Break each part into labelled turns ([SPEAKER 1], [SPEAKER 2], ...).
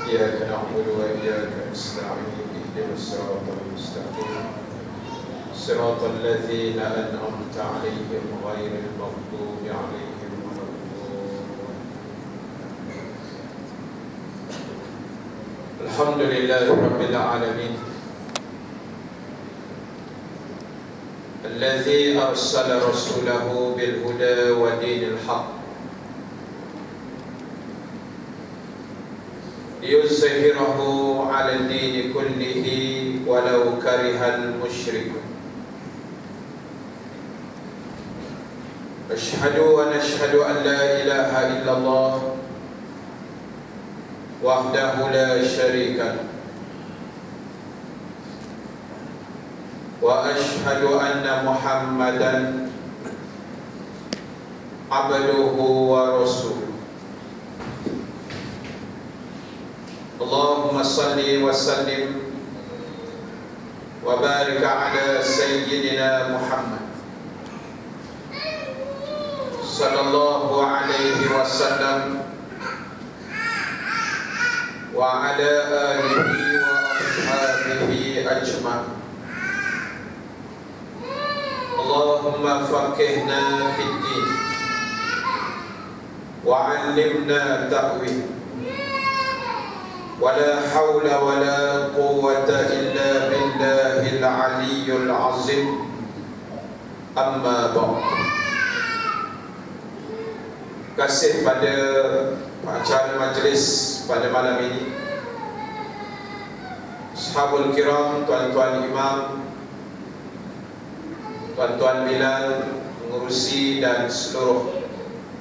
[SPEAKER 1] إياك نعبد وإياك نستعين اهدنا الصراط المستقيم صراط الذين أنعمت عليهم غير المغضوب عليهم ولا الضالين. الحمد لله رب العالمين الذي أرسل رسوله بالهدى ودين الحق ليظهره على الدين كله ولو كره المشركون. أشهد ونشهد أن لا إله إلا الله وحده لا شريك له وأشهد أن محمدا عبده ورسوله. اللهم صل وسلم وبارك على سيدنا محمد صلى الله عليه وسلم وعلى آله وأصحابه أجمعين. اللهم فقهنا في الدين وعلمنا تأويل ولا حول ولا قوة إلا بالله العلي العظيم. أما بعد. Kasih pada acara majlis pada malam ini, Sahabul Kiram, tuan-tuan imam, tuan-tuan Bilal, pengurusi dan seluruh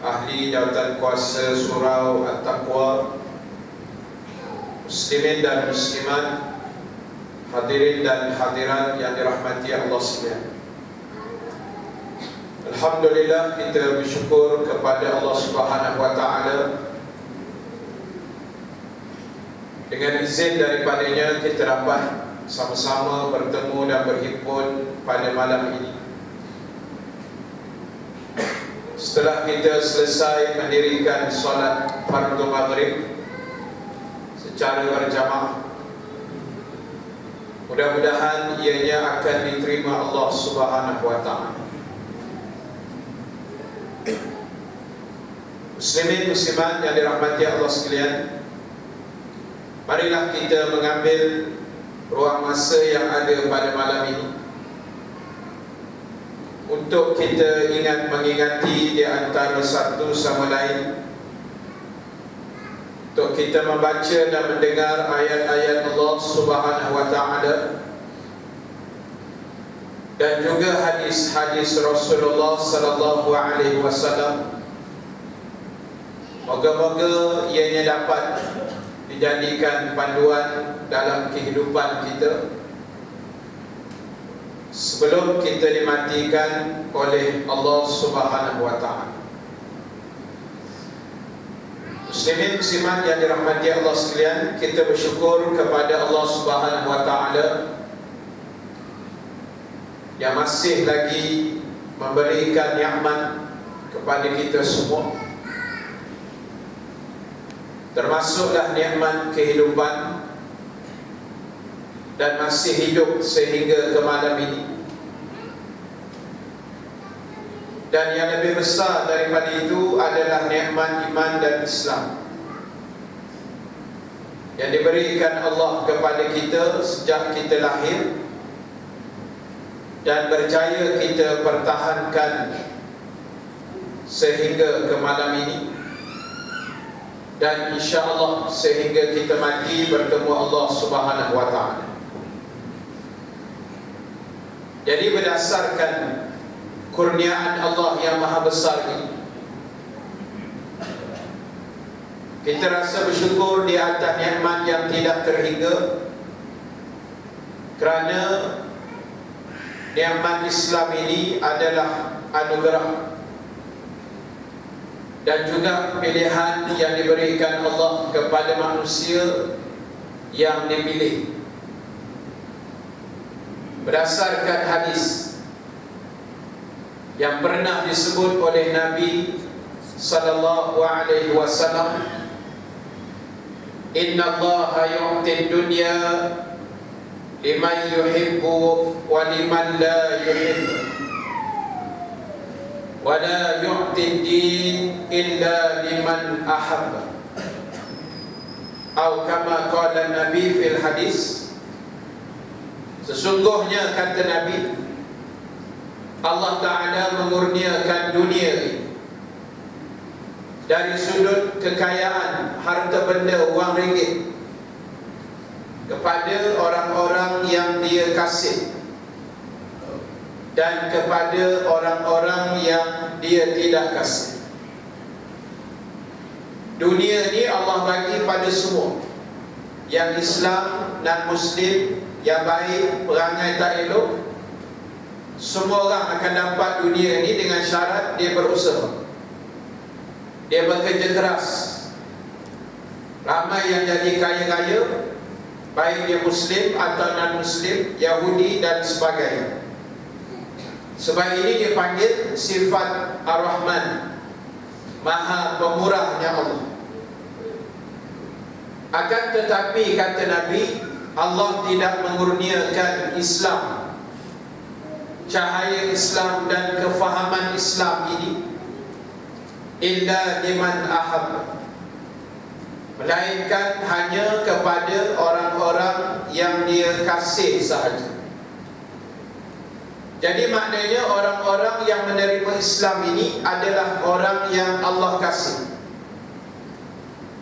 [SPEAKER 1] ahli jawatan kuasa surau At-Taqwa, muslimin dan muslimat, hadirin dan hadirat yang dirahmati Allah sekalian. Alhamdulillah, kita bersyukur kepada Allah Subhanahu wa taala. Dengan izin daripadanya kita dapat sama-sama bertemu dan berhimpun pada malam ini. Setelah kita selesai mendirikan solat fardu maghrib secara berjamaah, mudah-mudahan ianya akan diterima Allah Subhanahu wa taala. Muslimin muslimat yang dirahmati Allah sekalian, marilah kita mengambil ruang masa yang ada pada malam ini untuk kita mengingati di antara satu sama lain, untuk kita membaca dan mendengar ayat-ayat Allah Subhanahu wa taala dan juga hadis-hadis Rasulullah sallallahu alaihi wasallam. Moga-moga ianya dapat dijadikan panduan dalam kehidupan kita sebelum kita dimatikan oleh Allah Subhanahu wa taala. Muslimin muslimat yang dirahmati Allah sekalian, kita bersyukur kepada Allah Subhanahu wa taala yang masih lagi memberikan nikmat kepada kita semua, termasuklah nikmat kehidupan dan masih hidup sehingga ke malam ini. Dan yang lebih besar daripada itu adalah nikmat iman dan Islam yang diberikan Allah kepada kita sejak kita lahir dan berjaya kita pertahankan sehingga ke malam ini, dan insya-Allah sehingga kita mati bertemu Allah Subhanahu wa taala. Jadi berdasarkan kurniaan Allah yang maha besar ini, kita rasa bersyukur di atas nikmat yang tidak terhingga, kerana nikmat Islam ini adalah anugerah dan juga pilihan yang diberikan Allah kepada manusia yang dipilih berdasarkan hadis yang pernah disebut oleh Nabi sallallahu alaihi wasallam, Inna Allaha yu'ti dunya liman yuhibbu wa liman la yuhibbu wa la yu'ti din illa liman ahabba. Atau kama qala Nabi fil hadis, sesungguhnya kata Nabi, Allah Ta'ala mengurniakan dunia ini dari sudut kekayaan harta benda wang ringgit kepada orang-orang yang dia kasih dan kepada orang-orang yang dia tidak kasih. Dunia ni Allah bagi pada semua, yang Islam dan Muslim, yang baik, perangai tak elok, semua orang akan dapat dunia ni dengan syarat dia berusaha, dia bekerja keras. Ramai yang jadi kaya-kaya, baik dia Muslim atau non-Muslim, Yahudi dan sebagainya. Sebab ini dipanggil sifat Ar-Rahman, Maha Pemurahnya Allah. Akan tetapi kata Nabi, Allah tidak mengurniakan Islam, cahaya Islam dan kefahaman Islam ini, illa liman ahab, melainkan hanya kepada orang-orang yang dia kasih sahaja. Jadi maknanya orang-orang yang menerima Islam ini adalah orang yang Allah kasih.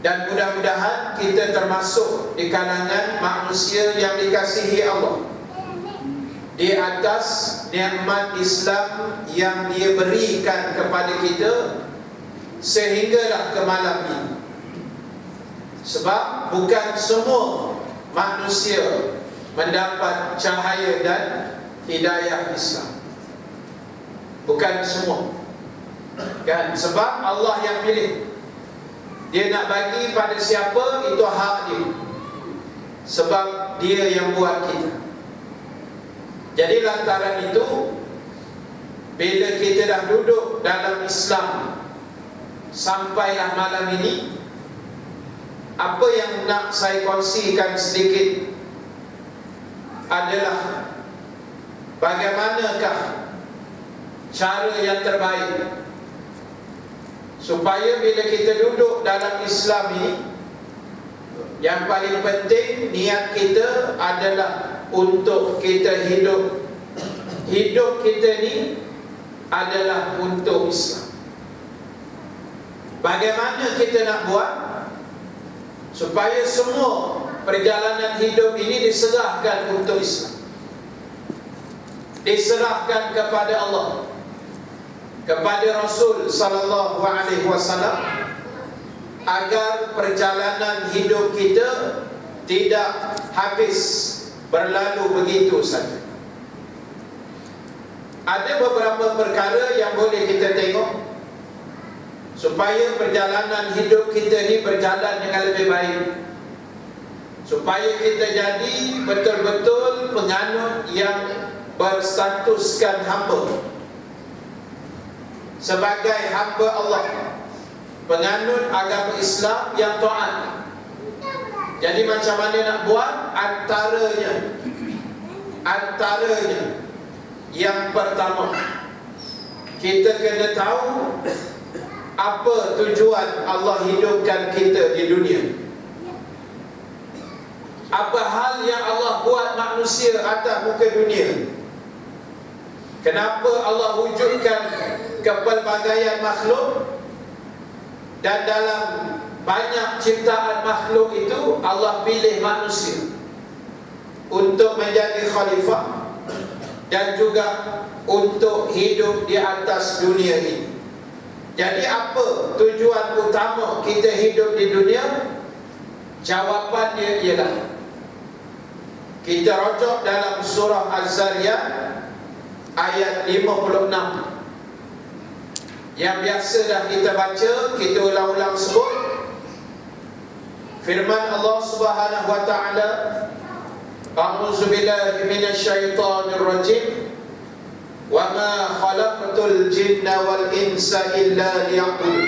[SPEAKER 1] Dan mudah-mudahan kita termasuk di kalangan manusia yang dikasihi Allah di atas nikmat Islam yang dia berikan kepada kita sehinggalah ke malam ini. Sebab bukan semua manusia mendapat cahaya dan hidayah Islam. Bukan semua, kan? Sebab Allah yang pilih. Dia nak bagi pada siapa, itu hak dia. Sebab dia yang buat kita. Jadi lantaran itu, bila kita dah duduk dalam Islam sampailah malam ini, apa yang nak saya kongsikan sedikit adalah bagaimanakah cara yang terbaik supaya bila kita duduk dalam Islam ini, yang paling penting niat kita adalah untuk kita hidup kita ni adalah untuk Islam. Bagaimana kita nak buat supaya semua perjalanan hidup ini diserahkan untuk Islam, diserahkan kepada Allah, kepada Rasul sallallahu alaihi wasallam, agar perjalanan hidup kita tidak habis berlalu begitu saja. Ada beberapa perkara yang boleh kita tengok supaya perjalanan hidup kita ni berjalan dengan lebih baik, supaya kita jadi betul-betul penganut yang berstatuskan hamba, sebagai hamba Allah, penganut agama Islam yang taat. Jadi macam mana nak buat? Antaranya yang pertama, kita kena tahu apa tujuan Allah hidupkan kita di dunia. Apa hal yang Allah buat manusia atas muka dunia? Kenapa Allah wujudkan kepelbagaian makhluk, dan dalam banyak ciptaan makhluk itu Allah pilih manusia untuk menjadi khalifah dan juga untuk hidup di atas dunia ini. Jadi apa tujuan utama kita hidup di dunia? Jawapannya ialah, kita rujuk dalam surah Az-Zariyat ayat 56 yang biasa dah kita baca, kita ulang-ulang sebut. Firman Allah Subhanahu wa taala, A'udzu billahi minasyaitonir rajim. Wa ma khalaqtul jinna wal insa illa liya'budun.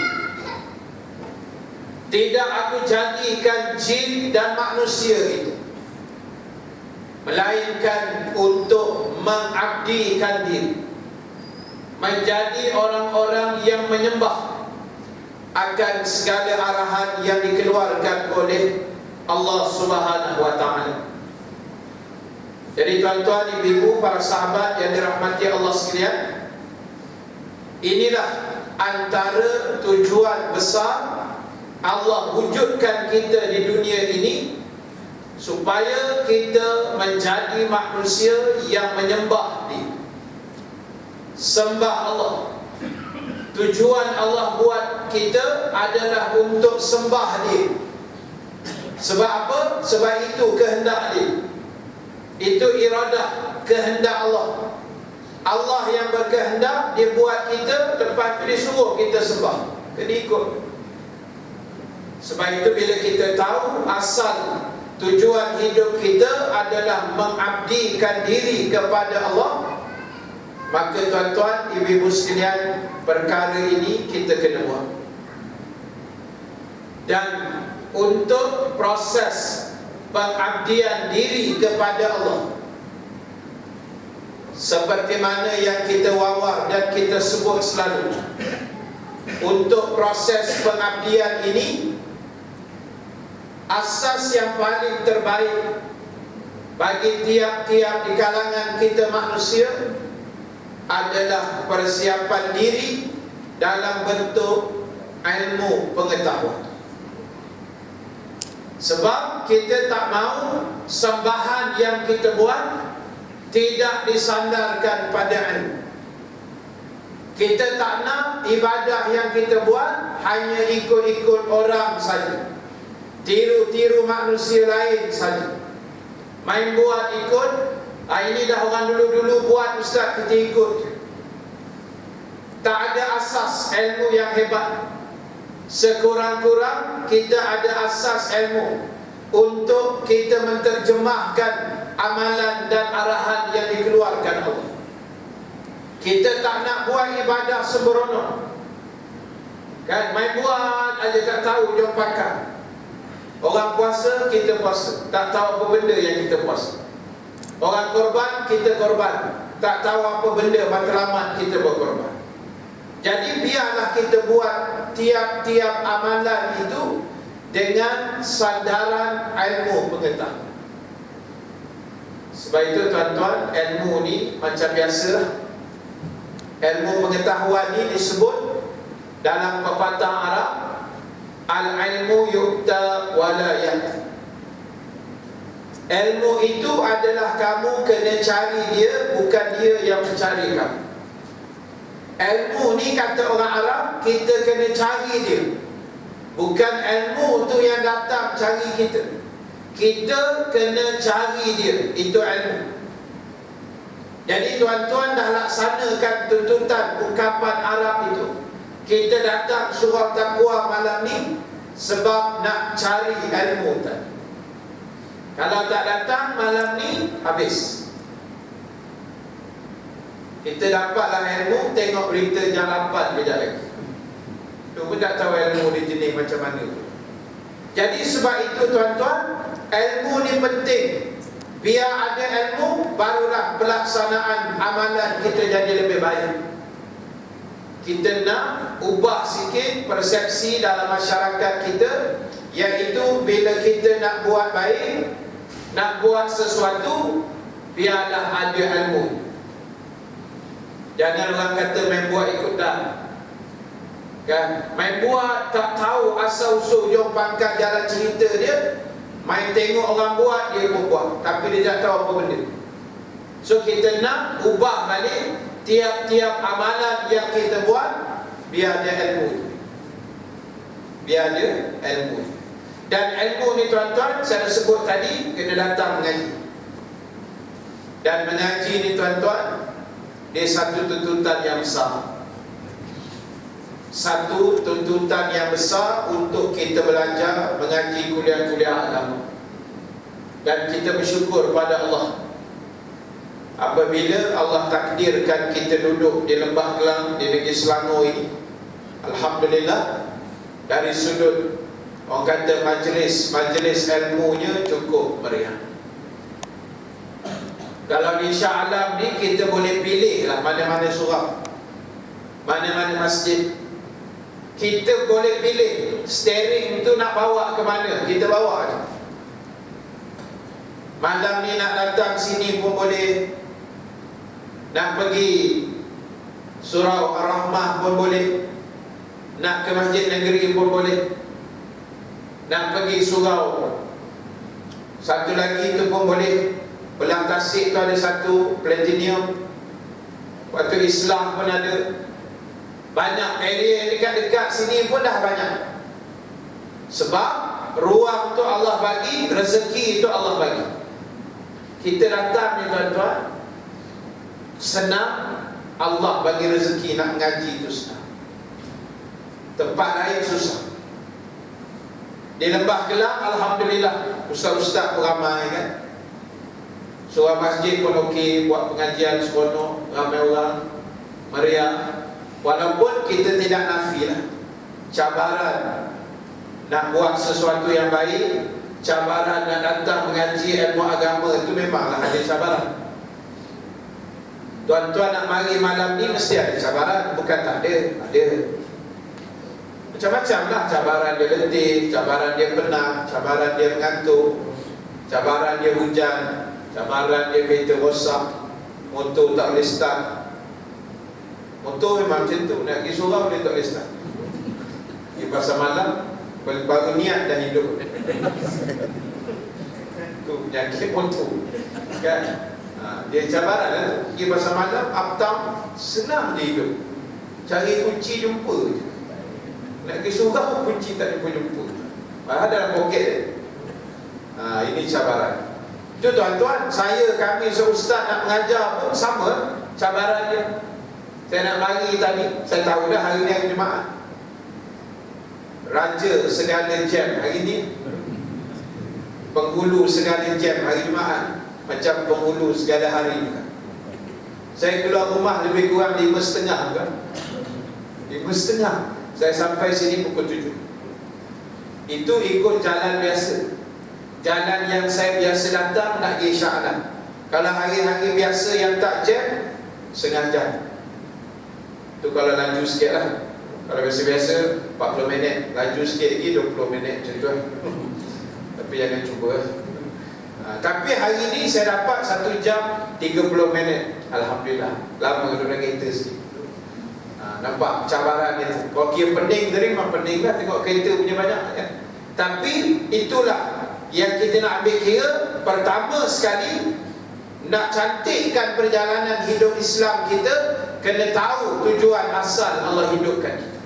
[SPEAKER 1] Tidak aku jadikan jin dan manusia itu, melainkan untuk mengabdikan diri, menjadi orang-orang yang menyembah akan segala arahan yang dikeluarkan oleh Allah Subhanahu wa ta'ala. Jadi tuan-tuan, ibu-ibu, para sahabat yang dirahmati Allah sekalian, inilah antara tujuan besar Allah wujudkan kita di dunia ini, supaya kita menjadi manusia yang menyembah Dia, sembah Allah. Tujuan Allah buat kita adalah untuk sembah Dia. Sebab apa? Sebab itu kehendak Dia. Itu iradah, kehendak Allah. Allah yang berkehendak, Dia buat kita, lepas itu Dia suruh kita sembah, kena ikut. Sebab itu bila kita tahu asal tujuan hidup kita adalah mengabdikan diri kepada Allah, maka tuan-tuan, ibu-ibu sekalian, perkara ini kita kena buat. Dan untuk proses pengabdian diri kepada Allah, seperti mana yang kita wawar dan kita sebut selalu, untuk proses pengabdian ini, asas yang paling terbaik bagi tiap-tiap di kalangan kita manusia adalah persiapan diri dalam bentuk ilmu pengetahuan. Sebab kita tak mahu sembahan yang kita buat tidak disandarkan pada ilmu. Kita tak nak ibadah yang kita buat hanya ikut-ikut orang saja, tiru-tiru manusia lain saja, main buat ikut. Ini dah orang dulu-dulu buat, ustaz, kita ikut. Tak ada asas ilmu yang hebat. Sekurang-kurang kita ada asas ilmu untuk kita menterjemahkan amalan dan arahan yang dikeluarkan Allah. Kita tak nak buat ibadah sembrono, kan, main buat aja, tak tahu jom pakar. Orang puasa, kita puasa, tak tahu apa benda yang kita puasa. Orang korban, kita korban, tak tahu apa benda matlamat kita berkorban. Jadi biarlah kita buat tiap-tiap amalan itu dengan sandaran ilmu pengetahuan. Sebab itu tuan-tuan, ilmu ni macam biasa. Ilmu pengetahuan ni disebut dalam pepatah Arab, al-ilmu yu'ta wala ya'ta. Ilmu itu adalah kamu kena cari dia, bukan dia yang mencari kamu. Ilmu ni, kata orang Arab, kita kena cari dia, bukan ilmu tu yang datang cari kita. Kita kena cari dia, itu ilmu. Jadi tuan-tuan dah laksanakan tuntutan ungkapan Arab itu. Kita datang surau taqwa malam ni sebab nak cari ilmu tadi. Kalau tak datang malam ni, habis. Kita dapatlah ilmu, tengok berita jam 8 kejap lagi. Tu pun tak tahu ilmu dia jenis macam mana tu. Jadi sebab itu tuan-tuan, ilmu ni penting. Biar ada ilmu, barulah pelaksanaan amalan kita jadi lebih baik. Kita nak ubah sikit persepsi dalam masyarakat kita, iaitu bila kita nak buat baik, nak buat sesuatu, biarlah ada ilmu. Jangan orang kata main buat ikut dah, kan? Main buat tak tahu asal usul, jom pangkat jalan cerita dia, main tengok orang buat, dia pun buat, tapi dia tak tahu apa benda. So kita nak ubah balik tiap-tiap amalan yang kita buat, biar ada ilmu. Biar ada ilmu. Dan ilmu ni tuan-tuan, saya sebut tadi, kena datang mengaji. Dan mengaji ni tuan-tuan, dia satu tuntutan yang besar. Satu tuntutan yang besar untuk kita belajar mengaji kuliah-kuliah agama. Dan kita bersyukur pada Allah apabila Allah takdirkan kita duduk di Lembah Kelang, di negeri Selangor ini. Alhamdulillah, dari sudut Orang kata majlis ilmunya cukup meriah. Kalau di Shah Alam ni kita boleh pilih lah mana-mana surau, mana-mana masjid. Kita boleh pilih steering tu nak bawa ke mana, kita bawa je. Malam ni nak datang sini pun boleh, nak pergi Surau Ar-Rahmah pun boleh, nak ke Masjid Negeri pun boleh, nak pergi surau satu lagi tu pun boleh. Belang Tasik tu ada satu, Platinum. Waktu Islam pun ada. Banyak area yang dekat-dekat sini pun dah banyak. Sebab ruang tu Allah bagi, rezeki tu Allah bagi. Kita datang ni tuan-tuan, senang. Allah bagi rezeki nak ngaji tu senang. Tempat lain susah. Di Lembah Kelang, alhamdulillah, ustaz-ustaz pun ramai kan. Surau masjid pun okey, buat pengajian seronok, ramai orang, meriah. Walaupun kita tidak nafilah cabaran nak buat sesuatu yang baik, cabaran nak datang mengaji ilmu agama, itu memanglah ada cabaran. Tuan-tuan nak mari malam ni mesti ada cabaran, bukan tak ada, ada. Macam-macam lah, cabaran dia letih, cabaran dia penat, cabaran dia mengantuk, cabaran dia hujan, cabaran dia kereta rosak, motor tak boleh start. Motor memang macam tu, nak pergi surau dia tak boleh start. Pergi pasar malam, baru niat dah hidup. Tu penyakit motor kan? Dia cabaran lah tu. Pergi pasar malam, uptown, senang dia hidup. Cari kunci jumpa je. Nak pergi surau, kunci tak jumpa. Padahal dalam poket dia. Ini cabaran. Itu tuan-tuan, kami seustaz nak mengajar pun sama cabaran dia. Saya nak mari tadi, saya tahu dah hari ni hari Jumaat, raja segala jam hari ni, penghulu segala jam hari Jumaat, macam penghulu segala hari juga. Saya keluar rumah lebih kurang 5.30 kan, 5.30. Saya sampai sini pukul 7. Itu ikut jalan biasa, jalan yang saya biasa datang nak pergi Shah Alam. Kalau hari-hari biasa yang tak jam, setengah jam. Itu kalau laju sikit lah. Kalau biasa-biasa 40 minit, laju sikit lagi 20 minit macam tu lah. Tapi jangan cuba. Tapi hari ni saya dapat 1 jam 30 minit. Alhamdulillah. Lama duduk kereta sikit. Nampak cabaran dia tu. Kalau kira pening tadi, memang pening lah tengok kereta punya banyak kan? Tapi itulah yang kita nak ambil kira. Pertama sekali, nak cantikkan perjalanan hidup Islam kita, kena tahu tujuan asal Allah hidupkan kita.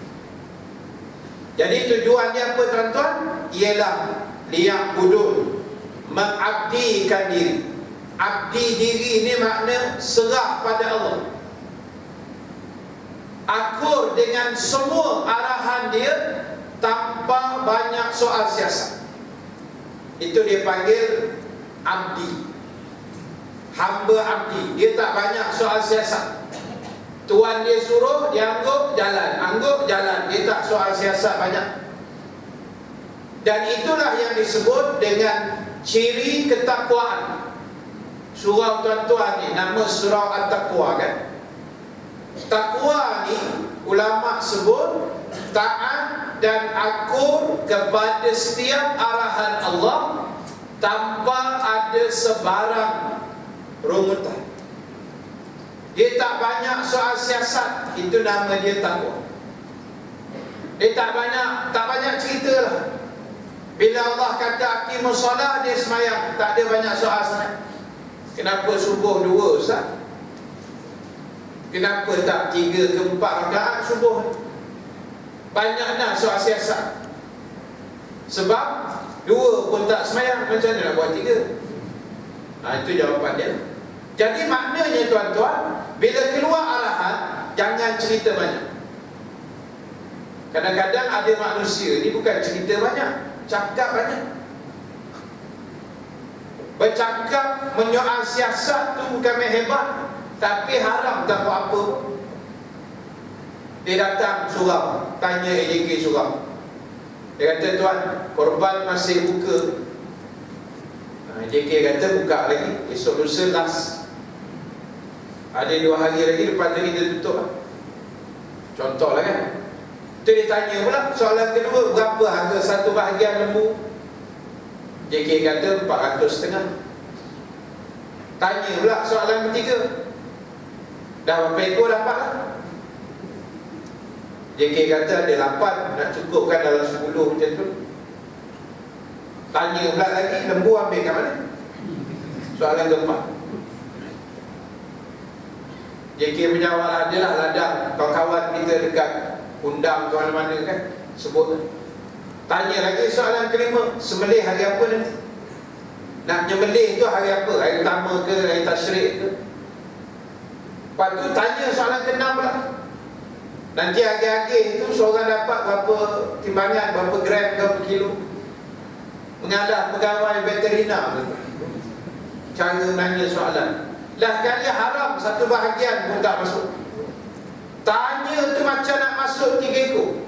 [SPEAKER 1] Jadi tujuannya apa tuan-tuan? Ialah liya'budun, mengabdikan diri. Abdi diri ini makna serah pada Allah, akur dengan semua arahan dia tanpa banyak soal siasat. Itu dia panggil abdi, hamba abdi. Dia tak banyak soal siasat. Tuan dia suruh, dia anggap jalan, dia tak soal siasat banyak. Dan itulah yang disebut dengan ciri ketakwaan. Surau tuan-tuan ni nama surau At-Taqwa kan. Takwa ni ulama sebut taat dan akur kepada setiap arahan Allah tanpa ada sebarang rungutan. Dia tak banyak soal siasat, itu nama dia takwa. Dia tak banyak cerita lah. Bila Allah kata aqimus solah, dia semayang, tak ada banyak soal sangat. Kenapa subuh 2 Ustaz? Kenapa tak 3 ke 4 rakaat subuh? Banyak dah soal siasat. Sebab 2 pun tak semayang, macam mana nak buat 3? Itu jawapan dia. Jadi maknanya tuan-tuan, bila keluar arahan, jangan cerita banyak. Kadang-kadang ada manusia ni bukan cerita banyak, cakap banyak. Bercakap menyoal siasat tu bukan main hebat, tapi haram tak buat apa. Dia datang surau, tanya AJK surau. Dia kata, tuan, korban masih buka. JK kata buka lagi, esok lusa last. Ada 2 hari lagi, lepas tu kita tutup lah. Contoh lah kan. Tu dia tanya pula soalan kedua, berapa harga satu bahagian lembu? JK kata 400.5. Tanya pula soalan ketiga, dah berapa ekor dapat lah? JK kata ada 8, nak cukupkan dalam 10 macam tu. Tanya pula lagi, lembu ambil kat mana? Soalan keempat. JK menjawab, adalah ladang kawan-kawan kita dekat undang ke mana-mana kan, sebut. Tanya lagi soalan kelima, sembelih hari apa nanti? Nak menyembelih tu hari apa? Hari pertama ke, hari tasyrik ke? Lepas tu tanya soalan ke-6 pula. Nanti akhir-akhir tu seorang dapat berapa timbangan, berapa gram, berapa kilo. Mengalah pegawai veterina tu. Cara nanya soalan. Lah kali haram satu bahagian pun tak masuk. Tanya tu macam nak masuk 3 ekor.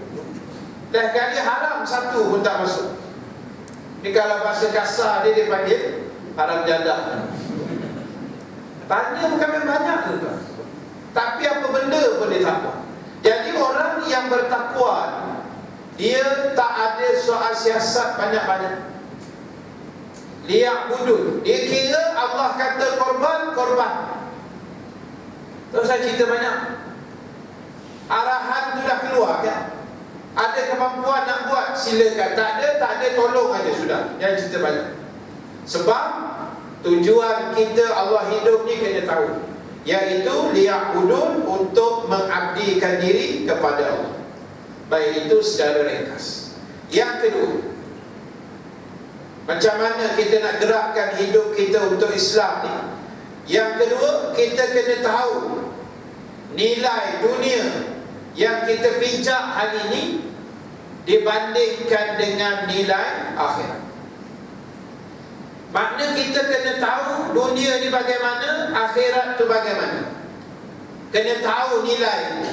[SPEAKER 1] Dah kali haram satu pun tak masuk. Ni kalau bahasa kasar dia dipanggil haram jadah. Tanya bukan main banyak tu tuan. Tapi apa benda pun dia takwa. Jadi orang yang bertakwa, dia tak ada soal siasat banyak-banyak. Liak budul, dia kira Allah kata korban, korban. Terus saya cerita banyak. Arahan tu dah keluar kan. Ada kemampuan nak buat, silakan. Tak ada, tolong aja sudah. Jangan cerita banyak. Sebab tujuan kita Allah hidup ni kena tahu, iaitu liya'budun, untuk mengabdikan diri kepada Allah. Baik, itu secara ringkas. Yang kedua, macam mana kita nak gerakkan hidup kita untuk Islam ni? Yang kedua, kita kena tahu nilai dunia yang kita pijak hari ini dibandingkan dengan nilai akhirat. Makna kita kena tahu dunia ni bagaimana, akhirat tu bagaimana. Kena tahu nilai.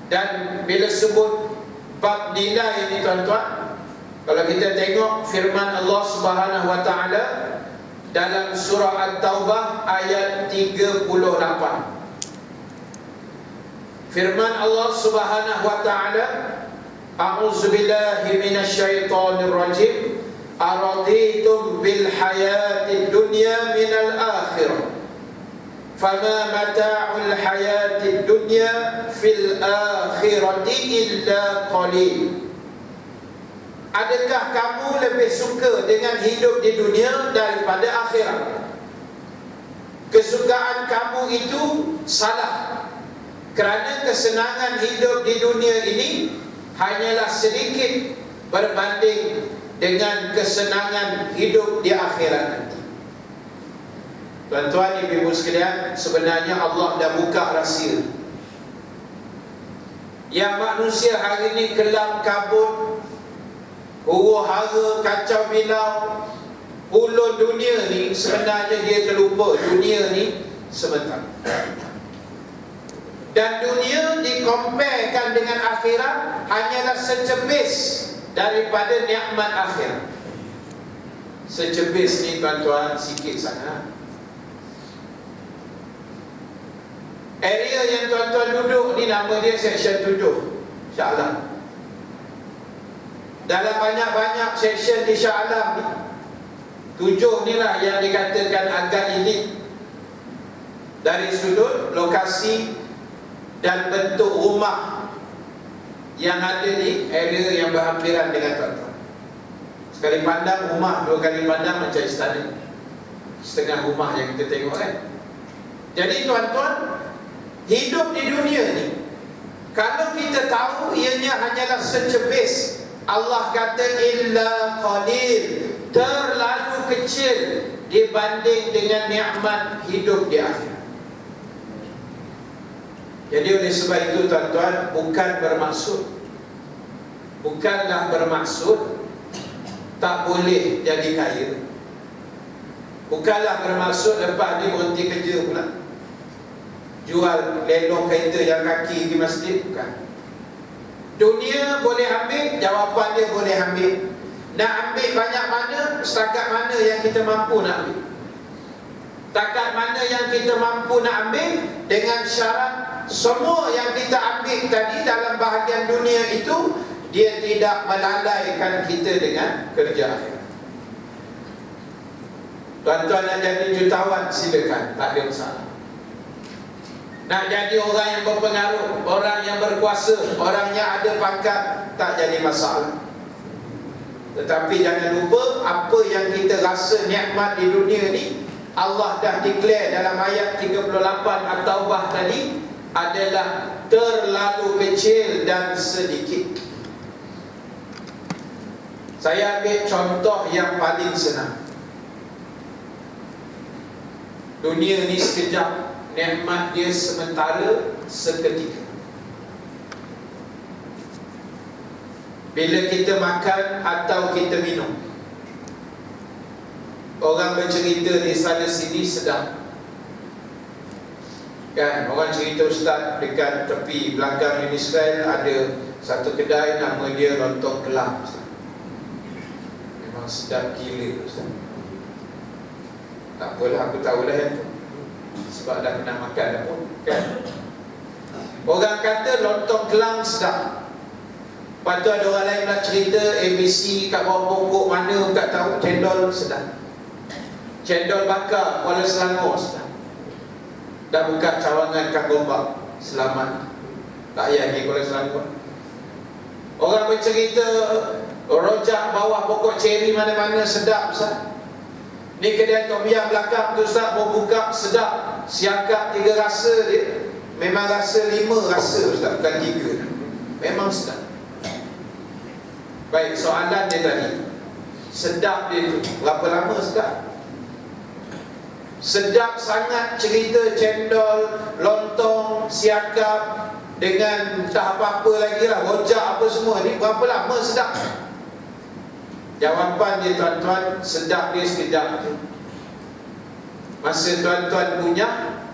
[SPEAKER 1] Dan bila sebut bab nilai ni tuan-tuan, kalau kita tengok firman Allah Subhanahu wa taala dalam surah At-Taubah ayat 38. Firman Allah Subhanahu wa taala, a'udzu billahi minasyaitonir rajim, araditum bil hayatid dunya minal akhirah fama mata'ul hayatid dunya fil akhirati illa qalil. Adakah kamu lebih suka dengan hidup di dunia daripada akhirat? Kesukaan kamu itu salah, kerana kesenangan hidup di dunia ini hanyalah sedikit berbanding dengan kesenangan hidup di akhirat nanti. Tuan-tuan, ibu-ibu sekalian, sebenarnya Allah dah buka rahsia. Yang manusia hari ini kelam kabut, huru hara, kacau bilau, puluh dunia ni, sebenarnya dia terlupa dunia ni sebentar. Dan dunia dikomparekan dengan akhirat hanyalah secepis daripada nikmat akhirat. Secepis ni tuan-tuan, sikit sangat. Area yang tuan-tuan duduk ni nama dia Seksyen 7 Shah Alam. Dalam banyak-banyak seksyen di Shah Alam ni, 7 ni lah yang dikatakan agak elit dari sudut lokasi dan bentuk rumah yang ada di area yang berhampiran dengan tuan-tuan. Sekali pandang rumah, 2 kali pandang macam istana. Setengah rumah yang kita tengok kan. Jadi tuan-tuan, hidup di dunia ni, kalau kita tahu ianya hanyalah secepis, Allah kata illa qalil, terlalu kecil dibanding dengan nikmat hidup di akhirat. Jadi oleh sebab itu tuan-tuan, bukanlah bermaksud tak boleh jadi kaya. Bukanlah bermaksud lepas ni berhenti kerja pula, jual lelong kereta yang kaki di masjid. Bukan. Dunia boleh ambil, jawapan dia boleh ambil. Nak ambil banyak mana, setakat mana yang kita mampu nak ambil. Setakat mana yang kita mampu nak ambil, dengan syarat semua yang kita ambil tadi dalam bahagian dunia itu, dia tidak melalaikan kita dengan kerja akhirat. Tuan-tuan nak jadi jutawan, silakan, tak ada masalah. Nak jadi orang yang berpengaruh, orang yang berkuasa, orang yang ada pangkat, tak jadi masalah. Tetapi jangan lupa, apa yang kita rasa nikmat di dunia ni, Allah dah declare dalam ayat 38 At-Taubah tadi, adalah terlalu kecil dan sedikit. Saya ambil contoh yang paling senang. Dunia ni sekejap, nikmat dia sementara, seketika. Bila kita makan atau kita minum, orang bercerita di sana sini sedap, kan? Orang cerita, ustaz, dekat tepi belakang Israel ada satu kedai, nama dia Lontong Kelang, ustaz. Memang sedap gila, ustaz. Tak apalah, aku tahulah yang tu, sebab dah pernah makan dah pun, kan? Orang kata lontong kelang sedap. Lepas tu ada orang lain nak cerita ABC kat bawah pokok mana tak tahu, cendol sedap. Cendol bakar Kuala Selangor sedap. Dah buka cawangan Kang Gombak, selamat. Tak payah pergi Kuala Selangor. Orang bercerita rojak bawah pokok ceri mana-mana sedap, ustaz. Ni kedai tom yam belakang tu, ustaz, mau buka sedap. Siakap 3 rasa dia. Memang rasa 5 rasa, ustaz, bukan 3. Memang sedap. Baik, soalan dia tadi, sedap dia tu berapa lama sedap? Sedap sangat cerita cendol, lontong, siakap dengan tak apa-apa lagi lah, rojak apa semua ni, berapa lama sedap? Jawapan dia, tuan-tuan, sedap dia sekejap je. Masa tuan-tuan kunyah,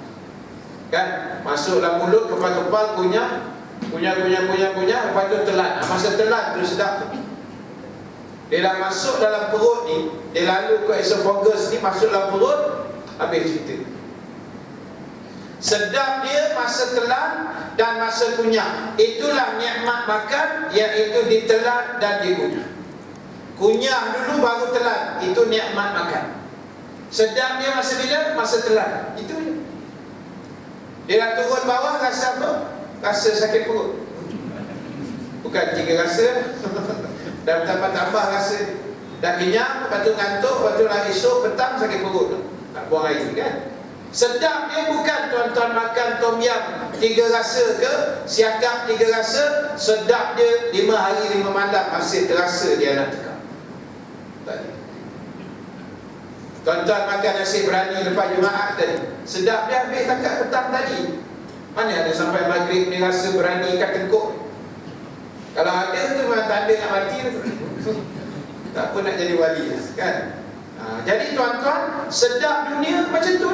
[SPEAKER 1] kan, masuk dalam mulut, kepal-kepal, kunyah, lepas tu telan. Masa telan tu sedap tu. Dia dah masuk dalam perut ni, dia lalu ke esophagus ni, masuk dalam perut, habis cerita. Sedap dia masa telan dan masa kunyah. Itulah nikmat makan, iaitu ditelan dan dikunyah. Kunyah dulu baru telan, itu nikmat makan. Sedap dia masa bila? Masa telan. Itu je. Dia dah turun bawah, rasa apa? Rasa sakit perut. Bukan 3 rasa. Dah tambah-tambah rasa. Dah kenyang, lepas tu ngantuk, lepas tu lah esok petang sakit perut. Tak buang air, kan? Sedap dia bukan tuan-tuan makan tom yam 3 rasa ke, siakap 3 rasa. Sedap dia 5 hari 5 malam masih terasa dia nak tekak. Tadi tuan-tuan makan nasi berani lepas Jumaat tadi, sedap dia habis takat petang tadi. Mana ada sampai maghrib ni rasa berani kat tengkuk. Kalau ada tu memang tanda nak mati tu. Tak apa nak jadi wali, kan? Jadi tuan-tuan, sedap dunia macam tu.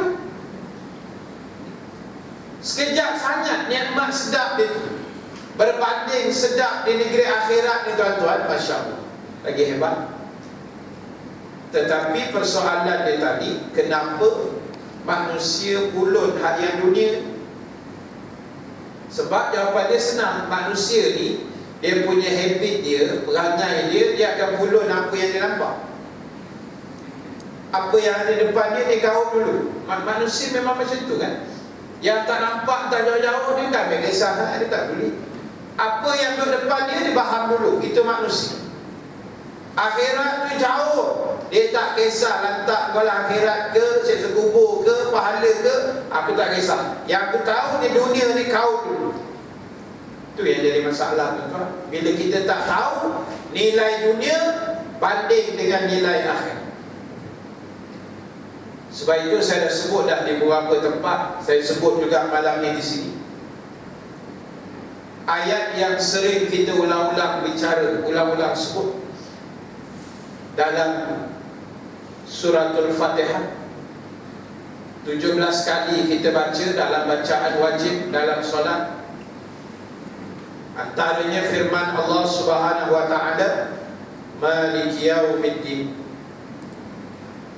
[SPEAKER 1] Sekejap sangat nikmat sedap dia tu. Berbanding sedap di negeri akhirat ni, tuan-tuan, Masya Allah, lagi hebat. Tetapi persoalan dia tadi, kenapa manusia ulun hak yang dunia? Sebab jawapan dia senang. Manusia ni, dia punya habit dia, perangai dia, dia akan ulun apa yang dia nampak. Apa yang ada depan dia, dia kau dulu. Manusia memang macam tu, kan? Yang tak nampak, tak jauh-jauh, dia tak ambil kisah, dia tak peduli. Apa yang duduk depan dia, dia faham dulu. Itu manusia. Akhirat tu jauh, dia tak kisah lantak kalau akhirat ke, siksa kubur ke, pahala ke, aku tak kisah. Yang aku tahu ni dunia ni kau dulu. Itu yang jadi masalah, tuan-tuan. Bila kita tak tahu nilai dunia banding dengan nilai akhirat. Sebab itu saya dah sebut dah di beberapa tempat, saya sebut juga malam ni di sini. Ayat yang sering kita ulang-ulang bicara, ulang-ulang sebut dalam suratul Fatihah. 17 kali kita baca dalam bacaan wajib dalam solat. Antaranya firman Allah Subhanahu wa taala, Maliki Yaumiddin.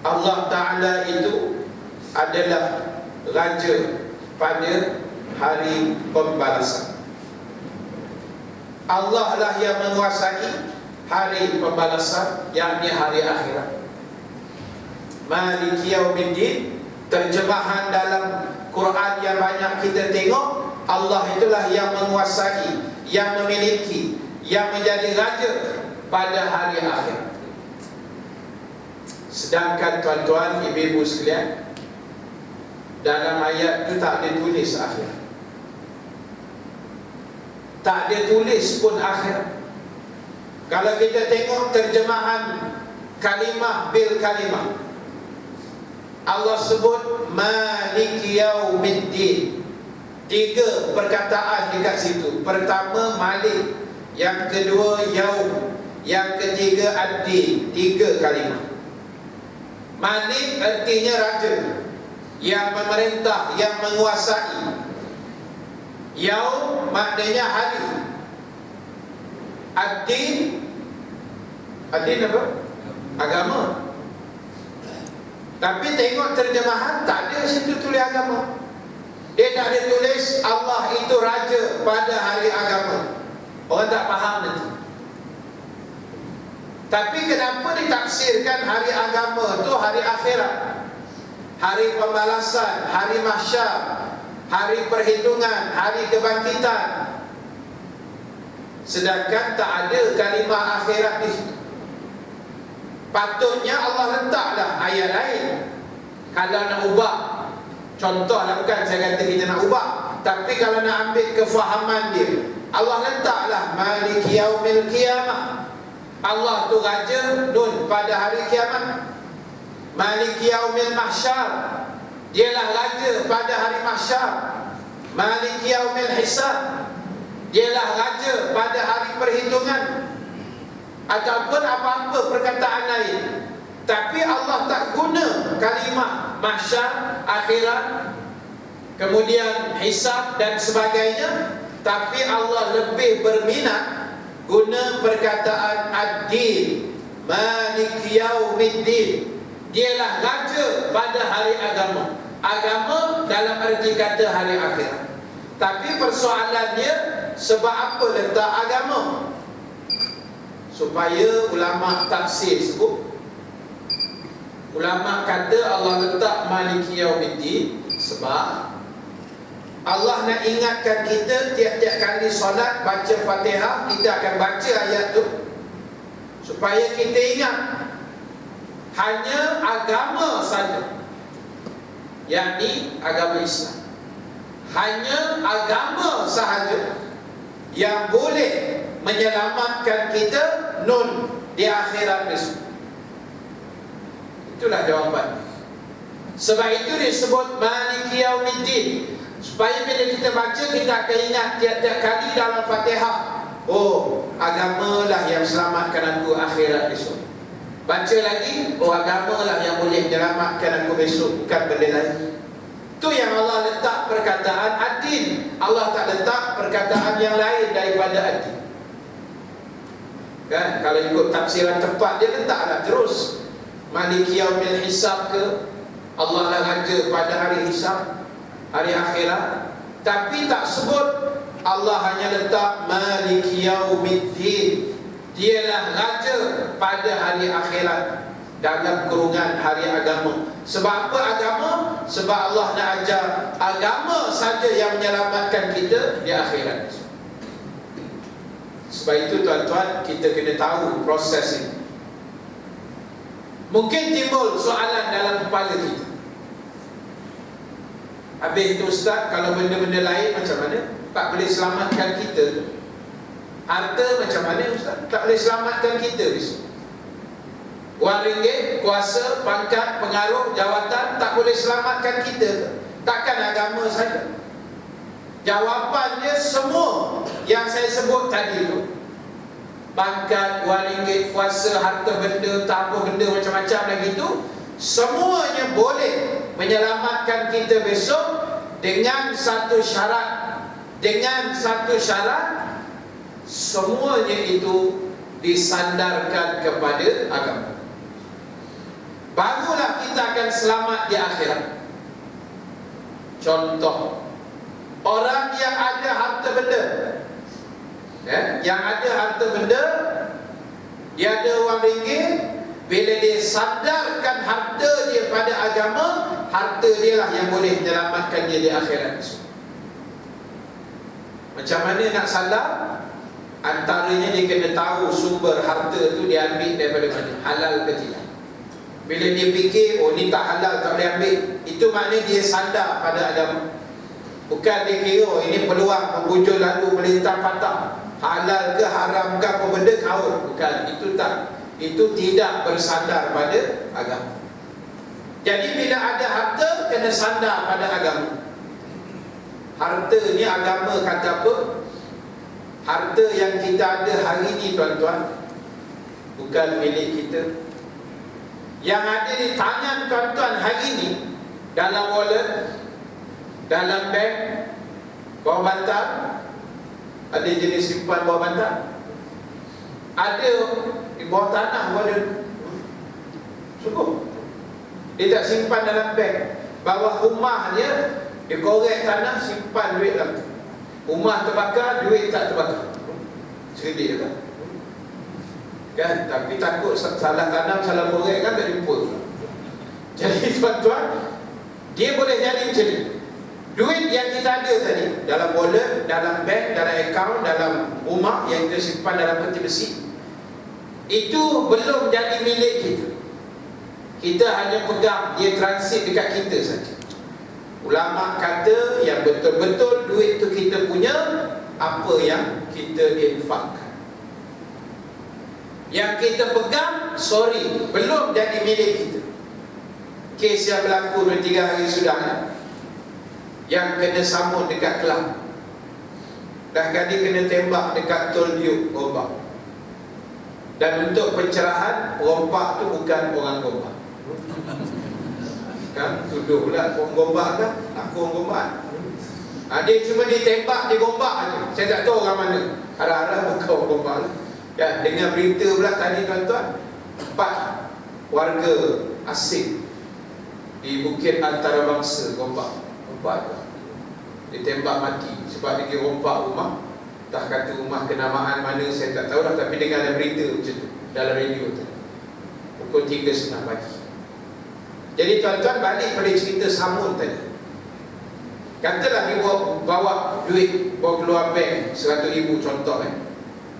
[SPEAKER 1] Allah Taala itu adalah raja pada hari pembalasan. Allah lah yang menguasai hari pembalasan, yakni hari akhirat. Maliki Yaumiddin, terjemahan dalam Quran yang banyak kita tengok, Allah itulah yang menguasai, yang memiliki, yang menjadi raja pada hari akhir. Sedangkan tuan-tuan, ibu-ibu sekalian, dalam ayat itu tak ada tulis akhir, tak ada tulis pun akhir. Kalau kita tengok terjemahan kalimah bil kalimah, Allah sebut Maliki Yaumiddin. 3 perkataan dekat situ. Pertama Malik, yang kedua Yaum, yang ketiga Ad-Din. 3 kalimah. Malik artinya raja, yang memerintah, yang menguasai. Yaum maknanya hari. Ad-Din, Ad-Din apa? Agama. Tapi tengok terjemahan, tak ada situ tulis agama. Dia tak ada tulis Allah itu raja pada hari agama. Orang tak faham nanti. Tapi kenapa ditafsirkan hari agama itu hari akhirat, hari pembalasan, hari mahsyar, hari perhitungan, hari kebangkitan, sedangkan tak ada kalimah akhirat di situ? Patutnya Allah letaklah ayat lain. Kalau nak ubah, contohlah, bukan saya kata kita nak ubah, tapi kalau nak ambil kefahaman dia, Allah letaklah Maliki Yaumil Qiyamah. Allah tu raja nun pada hari kiamat. Maliki Yaumil Mahsyar, dialah raja pada hari mahsyar. Maliki Yaumil Hisab, dialah raja pada hari perhitungan. Ataupun apa-apa perkataan lain, tapi Allah tak guna kalimah mahsyar, akhirat, kemudian hisab dan sebagainya. Tapi Allah lebih berminat guna perkataan ad-din, Maliki Yaumiddin. Dialah raja pada hari agama. Agama dalam arti kata hari akhirat. Tapi persoalannya, sebab apa letak agama? Supaya ulama tafsir sebut, ulama kata Allah letak Maliki Yaumiddin sebab Allah nak ingatkan kita tiap-tiap kali solat baca Fatihah, kita akan baca ayat tu supaya kita ingat hanya agama saja, yakni agama Islam. Hanya agama sahaja yang boleh menyelamatkan kita nun di akhirat besok. Itulah jawapan. Sebab itu disebut Maliki Yaumiddin, supaya bila kita baca, kita akan ingat tiap-tiap kali dalam Fatihah, oh, agamalah yang selamatkan aku akhirat besok. Baca lagi, oh, agamalah yang boleh menyelamatkan aku besok, bukan benda lain. Itu yang Allah letak perkataan ad-din. Allah tak letak perkataan yang lain daripada ad-din. Kan, kalau ikut tafsiran tepat, dia letaklah terus Maliki Yaumil Hisab ke, Allah lah raja pada hari hisab, hari akhirat. Tapi tak sebut, Allah hanya letak Maliki Yaumiddin, dialah raja pada hari akhirat, dalam kurungan hari agama. Sebab apa agama? Sebab Allah nak ajar agama saja yang menyelamatkan kita di akhirat. Sebab itu tuan-tuan, kita kena tahu proses ini. Mungkin timbul soalan dalam kepala kita, habis itu Ustaz, kalau benda-benda lain macam mana? Tak boleh selamatkan kita. Harta macam mana Ustaz? Tak boleh selamatkan kita besok. Wang ringgit, kuasa, pangkat, pengaruh, jawatan tak boleh selamatkan kita. Takkan agama saja? Jawapannya semua yang saya sebut tadi itu, pangkat, wang ringgit, kuasa, harta benda, tak apa benda macam-macam lagi itu, semuanya boleh menyelamatkan kita besok dengan satu syarat. Dengan satu syarat, semuanya itu disandarkan kepada agama. Barulah kita akan selamat di akhirat. Contoh, orang yang ada harta benda, yang ada harta benda, dia ada wang ringgit, bila dia sandarkan harta dia pada agama, harta dia lah yang boleh menyelamatkan dia di akhirat. Macam mana nak salam? Antaranya dia kena tahu sumber harta tu dia ambil daripada mana, halal ke tidak. Bila dia fikir, oh ni tak halal, tak boleh ambil, itu maknanya dia sandar pada agama. Bukan dia kira, oh ini peluang membujur lalu melintang patah, halal ke haram ke apa benda kau. Bukan, itu tak. Itu tidak bersandar pada agama. Jadi bila ada harta, kena sandar pada agama. Harta ni agama kata apa? Harta yang kita ada hari ni tuan-tuan, bukan milik kita. Yang ada di tangan tuan-tuan hari ni, dalam wallet, dalam bank, bawah bantal, ada jenis simpan bawah bantal, ada di bawah tanah pun ada. Sungguh, dia tak simpan dalam bank. Bawah rumah dia korek tanah, simpan duit dalam. Rumah terbakar, duit tak terbakar. Cerdik kan? Kan? Tapi takut salah tanam, salah korek kan tak jumpa. Jadi tuan-tuan, dia boleh jadi macam ni. Duit yang kita ada tadi, dalam wallet, dalam bank, dalam akaun, dalam rumah yang kita simpan dalam peti besi, itu belum jadi milik kita. Kita hanya pegang, dia transit dekat kita saja. Ulama kata yang betul-betul duit tu kita punya, apa yang kita infakkan. Yang kita pegang, sorry, belum jadi milik kita. Kes yang berlaku 2-3 hari sudah, yang kena sambut dekat Kelang, dah kali kena tembak dekat Tol Diuk, Gombak. Dan untuk pencerahan, perompak tu bukan orang Gombak. Kan tuduh pula orang Gombak kan, aku orang Gombak. Dia cuma ditembak di Gombak aja. Saya tak tahu orang mana. Harap-harap bukan orang Gombak lah. Ya, dengan berita pula tadi tuan-tuan, 4 warga asing di Bukit Antarabangsa, Gombak, ditembak mati sebab dia rompak rumah. Tak kata rumah kenamaan mana saya tak tahu lah, tapi dengar ada berita macam tu dalam radio tu, pukul 3.30 pagi. Jadi tuan-tuan, balik pada cerita Samun tadi. Katalah dia bawa duit, bawa keluar bank 100,000 contoh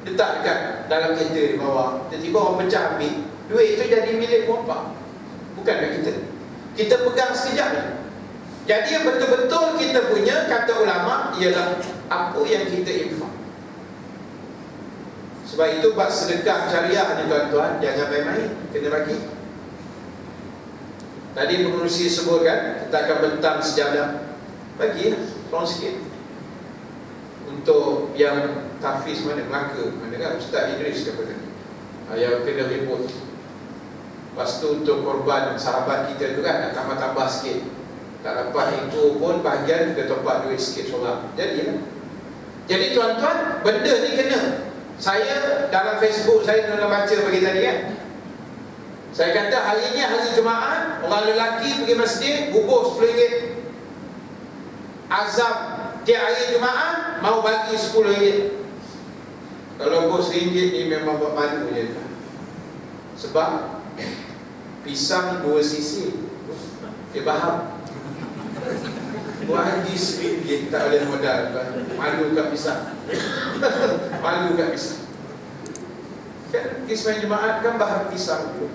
[SPEAKER 1] letak dekat dalam kereta di bawah, tiba-tiba orang pecah ambil, duit itu jadi milik rompak, bukan milik kita. Kita pegang sekejap ni. Jadi yang betul-betul kita punya, kata ulama, ialah apa yang kita infak. Sebab itu bab sedekah jariah ni tuan-tuan, jangan main-main, kena bagi. Tadi pengurusi sebut kan, kita akan bentang sejadah, bagilah tolong sikit. Untuk yang tahfiz mana, Melaka mana kan, Ustaz Idris kata tadi, yang kena report. Lepas tu untuk korban sahabat kita tu kan, nak tambah-tambah sikit, tak dapat itu pun bahagian kita topak duit sikit seorang. Jadi tuan-tuan, benda ni kena. Saya dalam Facebook saya nak baca bagi tadi kan, saya kata hari ni hari Jumaat, orang lelaki pergi masjid, bubur RM10. Azam tiap hari Jumaat mau bagi RM10. Kalau bos RM1 ni memang buat malu je. Sebab pisang 2 sisi, dia faham. Bagi RM1 tak boleh modal, malu kat pisang. Malu kat pisang. Kan kisah Jumaat kan bahan pisang tu.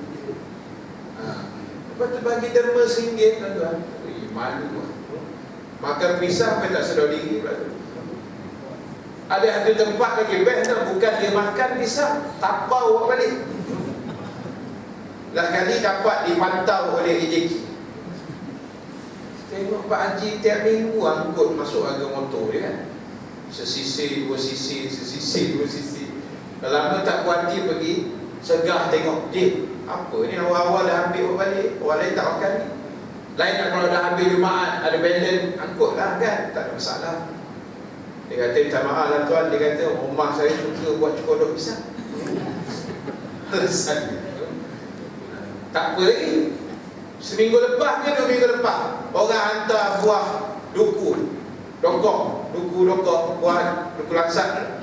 [SPEAKER 1] Lepas tu bagi derma RM1 tuan-tuan. Malu lah. Makan pisang pun tak sedar diri. Ada satu tempat lagi best, bukan dia makan pisang, tapau buat balik. Lah kali dapat dipantau oleh AJK. Tengok Pak Haji tiap minggu angkut masuk harga motor dia kan, sesisi, 2 sisi, sesisi, 2 sisi. Lama tak puati pergi, segah tengok, apa ni awal-awal dah ambil balik, orang lain tak makan ni. Lain nak kalau dah ambil Jumaat, ada balance, angkut lah kan, tak ada masalah. Dia kata, minta maaf lah tuan. Dia kata, rumah saya suka buat kodok pisang. Tak apa lagi. Seminggu lepas ke 2 minggu lepas, orang hantar buah duku dokong, buah duku langsat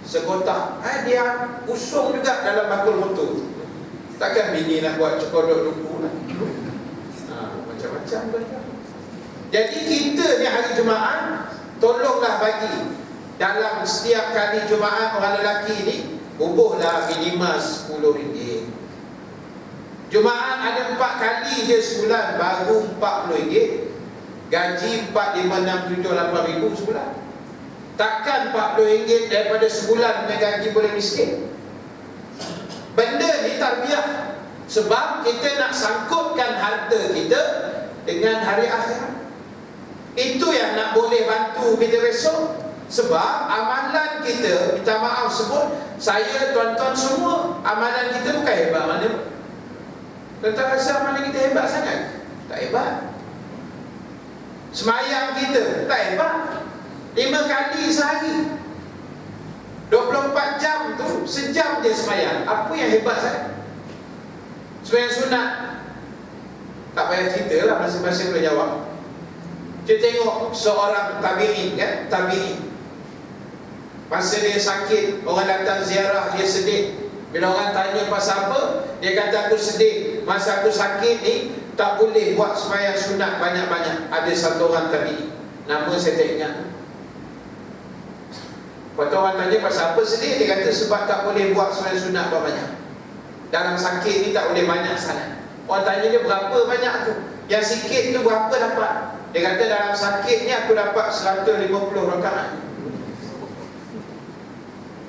[SPEAKER 1] sekotak. Dia usung juga dalam bakul motor. Takkan bini nak buat cekodok duku lah. Macam-macam kan. Jadi kita ni hari Jumaat, tolonglah bagi dalam setiap kali Jumaat orang lelaki ni bubuhlah minimal RM10. Jumaat ada 4 kali je sebulan, baru RM40. Gaji 4, 5, 6, 7, 8 ribu sebulan. Takkan RM40 daripada sebulan punya gaji boleh miskin. Benda ni tarbiyah. Sebab kita nak sangkutkan harta kita dengan hari akhirat. Itu yang nak boleh bantu kita besok. Sebab amalan kita, minta maaf sebut, saya, tuan-tuan semua, amalan kita bukan hebat mana. Tuan-tuan rasa amalan kita hebat sangat? Tak hebat. Semayang kita tak hebat. 5 kali sehari, 24 jam tu, sejam je semayang. Apa yang hebat sangat? Semayang sunat, tak payah cerita lah, masing-masing boleh jawab. Kita tengok seorang tabi'in kan, tabi'in. Masa dia sakit, orang datang ziarah, dia sedih. Bila orang tanya pasal apa, dia kata aku sedih. Masa aku sakit ni, tak boleh buat sembahyang sunat banyak-banyak. Ada satu orang tabi'in, nama saya tak ingat. Lepas tu orang tanya pasal apa sedih, dia kata sebab tak boleh buat sembahyang sunat banyak. Dalam sakit ni tak boleh banyak sangat. Orang tanya dia berapa banyak tu, yang sikit tu berapa dapat? Dia kata dalam sakit ni aku dapat 150 rakaat.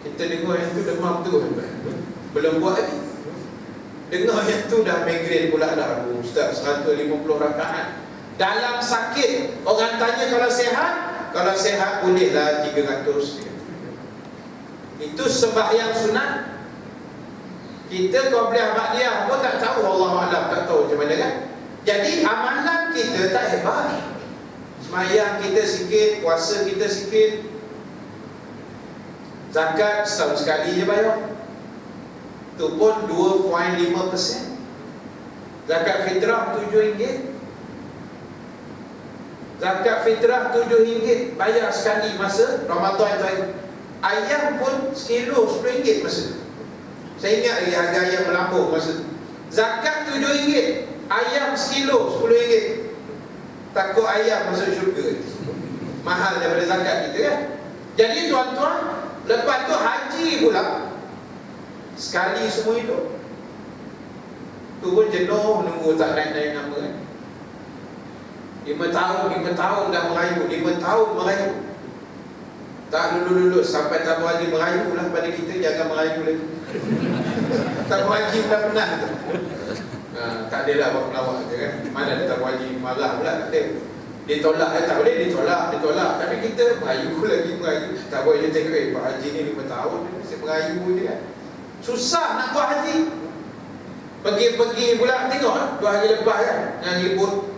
[SPEAKER 1] Kita dengar yang tu demam tu, belum buat lagi. Dengar yang tu dah migraine pula dah. Ustaz, 150 rakaat dalam sakit. Orang tanya kalau sihat bolehlah 300. Itu sembahyang sunat. Kita Qabliyah Ba'diyah pun tak tahu, Allah Alam, tak tahu macam mana kan. Jadi amalan kita tak hebat. Sembahyang kita sikit, puasa kita sikit, zakat setahun sekali je bayar, tu pun 2.5%. Zakat fitrah RM7. Zakat fitrah RM7 bayar sekali masa Ramadan tu. Ayam pun sekilo RM10 masa tu. Saya ingat lagi harga ayam melambung masa tu. Zakat RM7, ayam sekilo RM10. Takut ayam masuk syurga. Mahal daripada zakat kita kan. Jadi tuan-tuan, lepas tu haji pula sekali semua hidup. Tu pun jenuh menunggu tak naik-naik nama kan. 5 tahun dah merayu, 5 tahun merayu. Tak lulus-lulus sampai tabung haji merayu lah pada kita, jangan merayu lagi. Tabung haji dah pernah tu. Tak adalah buat pelawak je kan. Mana ada tabung haji marah pula, tak ada. Dia tolak, tak boleh ditolak. Tapi kita merayu lagi, merayu. Tak boleh dia tengok, Pak Haji ni 5 tahun dia mesti merayu je kan. Susah nak buat haji. Pergi pula tengok 2 hari lepas kan, yang ribut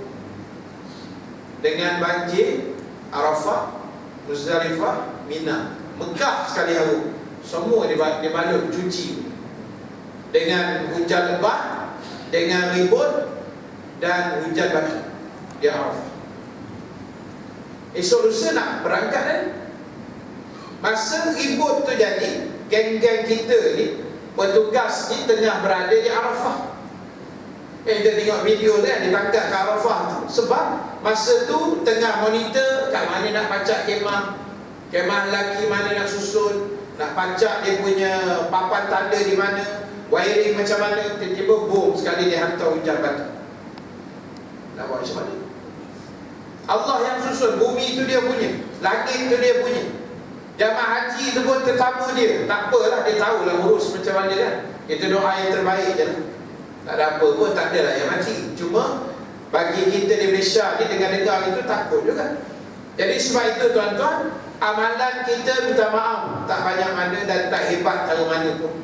[SPEAKER 1] dengan banjir Arafah, Muzdalifah, Mina, Mekah sekali haru. Semua dibalut cuci dengan hujan lebat, dengan ribut dan hujan batu di Arafah. Esok lusa nak berangkat kan. Masa ribut tu jadi, geng-geng kita ni, petugas ni tengah berada di Arafah. Kita tengok video tu kan, ditangkap ke Arafah tu. Sebab masa tu tengah monitor kat mana nak pacak kemah lelaki mana nak susun, nak pacak dia punya papan tanda di mana, wiring macam mana. Tiba-tiba boom sekali dia hantar hujan batu. Nak buat macam mana? Allah yang susun, bumi itu dia punya, langit itu dia punya. Jamaah haji itu pun tetamu dia. Tak apalah, dia tahulah urus macam mana kan. Kita doa yang terbaik je lah. Tak ada apa pun, tak adalah yang mati. Cuma bagi kita di Malaysia ni dengar-dengar itu takut juga. Jadi sebab itu tuan-tuan, amalan kita minta maaf tak banyak mana dan tak hebat cara mana pun.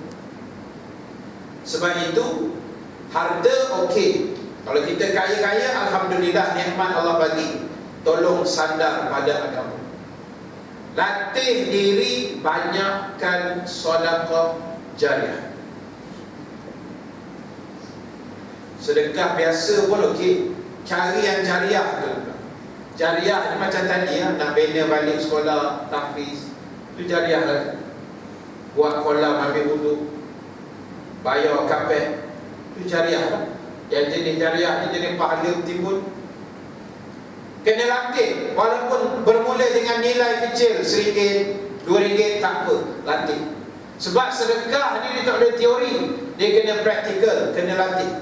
[SPEAKER 1] Sebab itu harta okey. Kalau kita kaya-kaya, alhamdulillah, nikmat Allah bagi. Tolong sandar pada agama. latih diri banyakkan sedekah jariah. Sedekah biasa pun okey, cari yang jariah tu. Jariah ni macam tadi ya, nak bina balik sekolah tahfiz, tu jariah lah. Buat kolam ambil wudu, bayar kapet, tu jariah lah. Yang jenis jariah ni jenis pahala timbul. Kena latih, walaupun bermula dengan nilai kecil, RM1, RM2, tak apa, latih. Sebab sedekah ni dia tak boleh teori, dia kena praktikal, kena latih,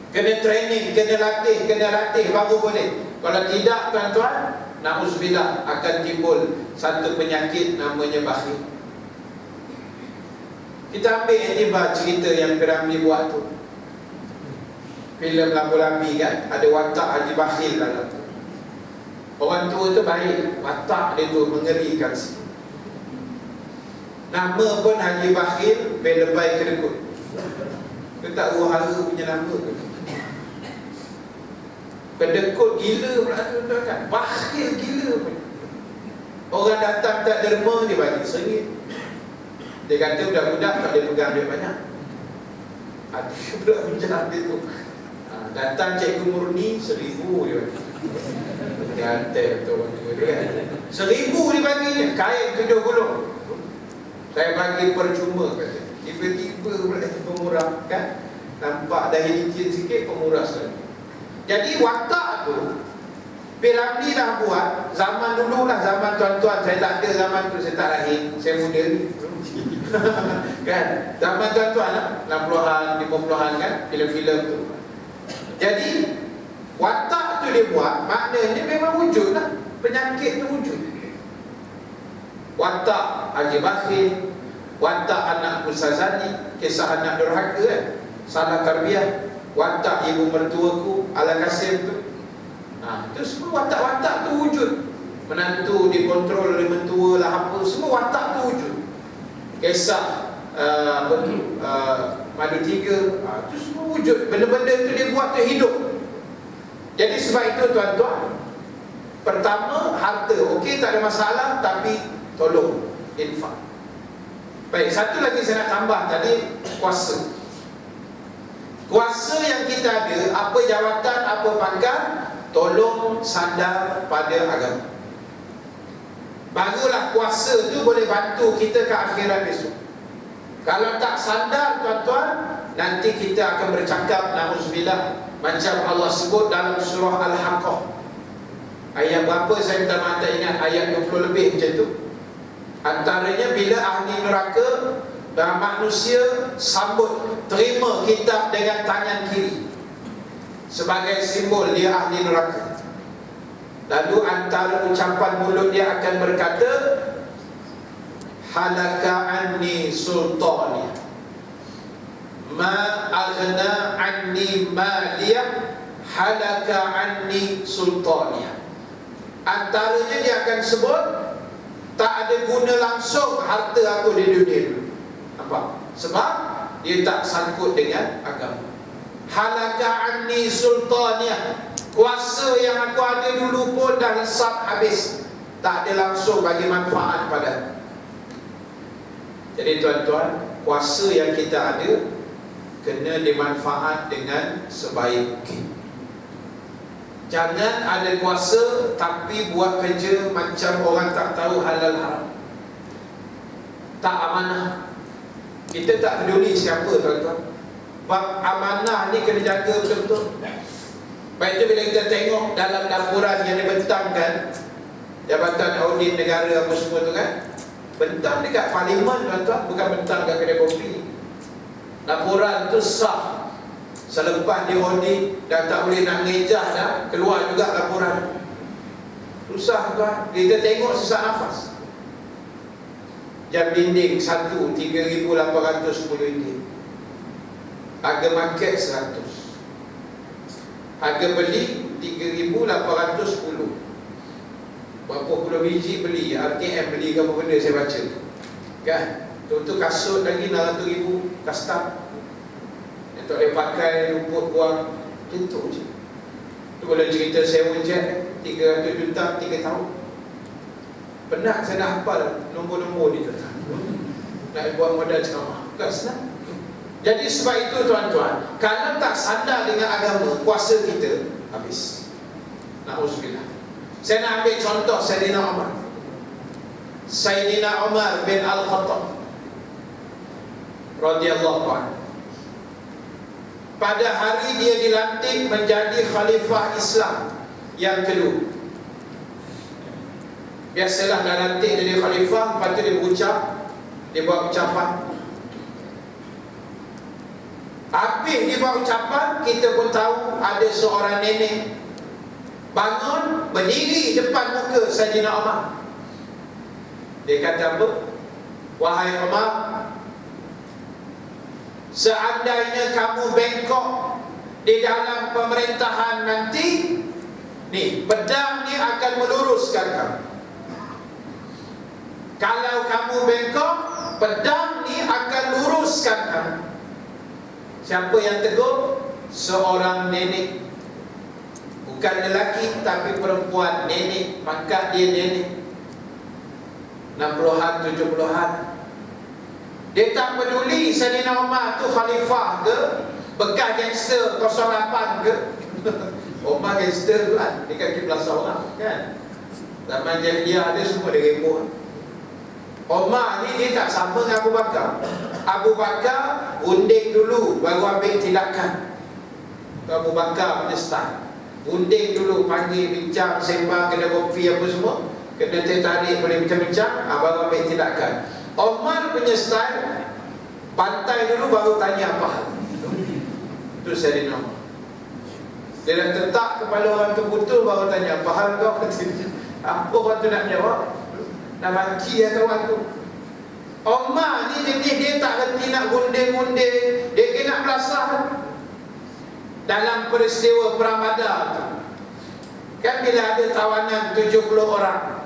[SPEAKER 1] kena training, kena latih baru boleh. Kalau tidak tuan-tuan, na'udzubillah, akan timbul satu penyakit namanya bakhil. Kita ambil iktibar cerita yang Piramli buat tu, filem Lambu-Lambi kan, ada watak Haji Bakhil dalam tu. Orang tua tu baik, watak dia tu mengerikan sikit. Nama pun Haji Bakhil bin Lebay Kedekut. Dia tak uhara punya nama ke? Kedekut gila pula tu kan. Bakhil gila pun. Orang datang tak derma, dia bagi RM1. Dia kata budak-budak tak boleh pegang duit banyak. Ada budak-budak dia tu, datang Cikgu Murni RM1,000 dia bagi. Gantai betul orang tua dia kan. RM1,000 dia baginya, kain 7 gulung. Saya bagi percuma kata. Tiba-tiba pula pemurah kan. Nampak dah licin sikit, pemurah sekali. Jadi watak tu Piramli dah buat. Zaman dulu lah, zaman tuan-tuan. Saya tak ada zaman tu, saya tak lahir, saya muda ni kan. Zaman tuan-tuan lah, 60-an, 50-an kan, filem-filem tu. Jadi watak tu dia buat, maknanya memang wujud lah. Penyakit tu wujud. Watak Haji Bakhil, watak anak Ustazani, kisah anak durhaka kan, salah tarbiyah, watak ibu mertuaku Ala Kasim tu. Itu semua watak-watak tu wujud. Menantu dikontrol oleh mentua lah apa, semua watak tu wujud. Kisah Madu Tiga, itu semua wujud. Benda-benda tu dia buat tu hidup. Jadi sebab itu tuan-tuan, pertama harta, okey tak ada masalah, tapi tolong infak. Baik, satu lagi saya nak tambah tadi, kuasa. Kuasa yang kita ada, apa jawatan, apa pangkat, tolong sandar pada agama. Barulah kuasa tu boleh bantu kita ke akhirat besok. Kalau tak sandar tuan-tuan, nanti kita akan bercakap na'udzubillah, macam Allah sebut dalam surah Al-Haqqah. Ayat berapa saya minta maaf tak ingat, ayat 20 lebih macam tu. Antaranya bila ahli neraka dan manusia sambut, terima kitab dengan tangan kiri sebagai simbol dia ahli neraka. Lalu antara ucapan mulut dia akan berkata, halaka anni sultani ma aghna anni maliyah halaka anni sultani. Antaranya dia akan sebut, tak ada guna langsung harta aku di dunia dulu. Nampak? Sebab dia tak sangkut dengan agama. Halaka anni sultaniyah, kuasa yang aku ada dulu pun dah lesap habis, tak ada langsung bagi manfaat pada. Jadi tuan-tuan, kuasa yang kita ada kena dimanfaat dengan sebaik. Jangan ada kuasa tapi buat kerja macam orang tak tahu halal haram, tak amanah. Kita tak peduli siapa tuan-tuan. Bab amanah ni kena jaga betul-betul. Baik itu bila kita tengok dalam laporan yang dibentangkan Jabatan Audit Negara apa semua tu kan, bentang dekat parlimen tuan-tuan, bukan bentang dekat kedai kopi. Laporan tu sah. Selepas dia audit dah tak boleh nak ngejah dah, keluar juga laporan. Susah tuan, kita tengok sesak nafas. Jam dinding satu RM3,810, harga market 100, harga beli RM3,810. Berapa puluh biji beli, RTM beli ke apa benda saya baca kan. Contoh kasut lagi RM600,000 custom, yang tak boleh pakai, rumput buang, tentu je. Tu boleh cerita sewa jet 300 juta 3 tahun. Penat saya nak hafal nombor-nombor ni tuan. Nak buat modal ceramah. Bukan senang. Jadi sebab itu tuan-tuan, kalau tak sadar dengan agama, kuasa kita habis. Na'udzubillah. Saya nak ambil contoh Sayyidina Umar. Sayyidina Umar bin Al-Khattab radhiyallahu anhu. Pada hari dia dilantik menjadi khalifah Islam yang kedua. Biasalah dah lantik jadi khalifah, lepas tu dia berucap, dia buat ucapan. Habis dia buat ucapan, kita pun tahu ada seorang nenek bangun, berdiri depan muka Sayyidina Umar. Dia kata apa? Wahai Umar, seandainya kamu bengkok di dalam pemerintahan nanti, ni pedang ni akan meluruskan kamu. Kalau kamu bengkok, pedang ni akan luruskan kamu. Siapa yang tegur? Seorang nenek. Bukan lelaki tapi perempuan, nenek. Maka dia nenek 60-an, 70-an. Dia tak peduli Sayyidina Umar tu khalifah ke, bekas gangster 08 ke. Umar gangster tu kan, dia kan kiblas orang kan. Zaman jahiliyah ada semua dia reboh. Umar ni dia tak sama dengan Abu Bakar. Abu Bakar unding dulu baru ambil tindakan. Abu Bakar punya style, unding dulu, panggil, bincang, sembang, kena kopi apa semua, kena tertarik, boleh bincang-bincang, baru ambil tindakan. Umar punya style, pantai dulu baru tanya apa hal. Itu Sayyidina Umar. Dia dah tetak kepala orang tu putul, baru tanya apa hal kau. Apa orang tu nak jawab? Nak maki atau orang tu. Umar ni jenis dia tak reti nak gunting-gunting, dia kena belasah. Dalam peristiwa Perang Badar tu kan, bila ada tawanan 70 orang,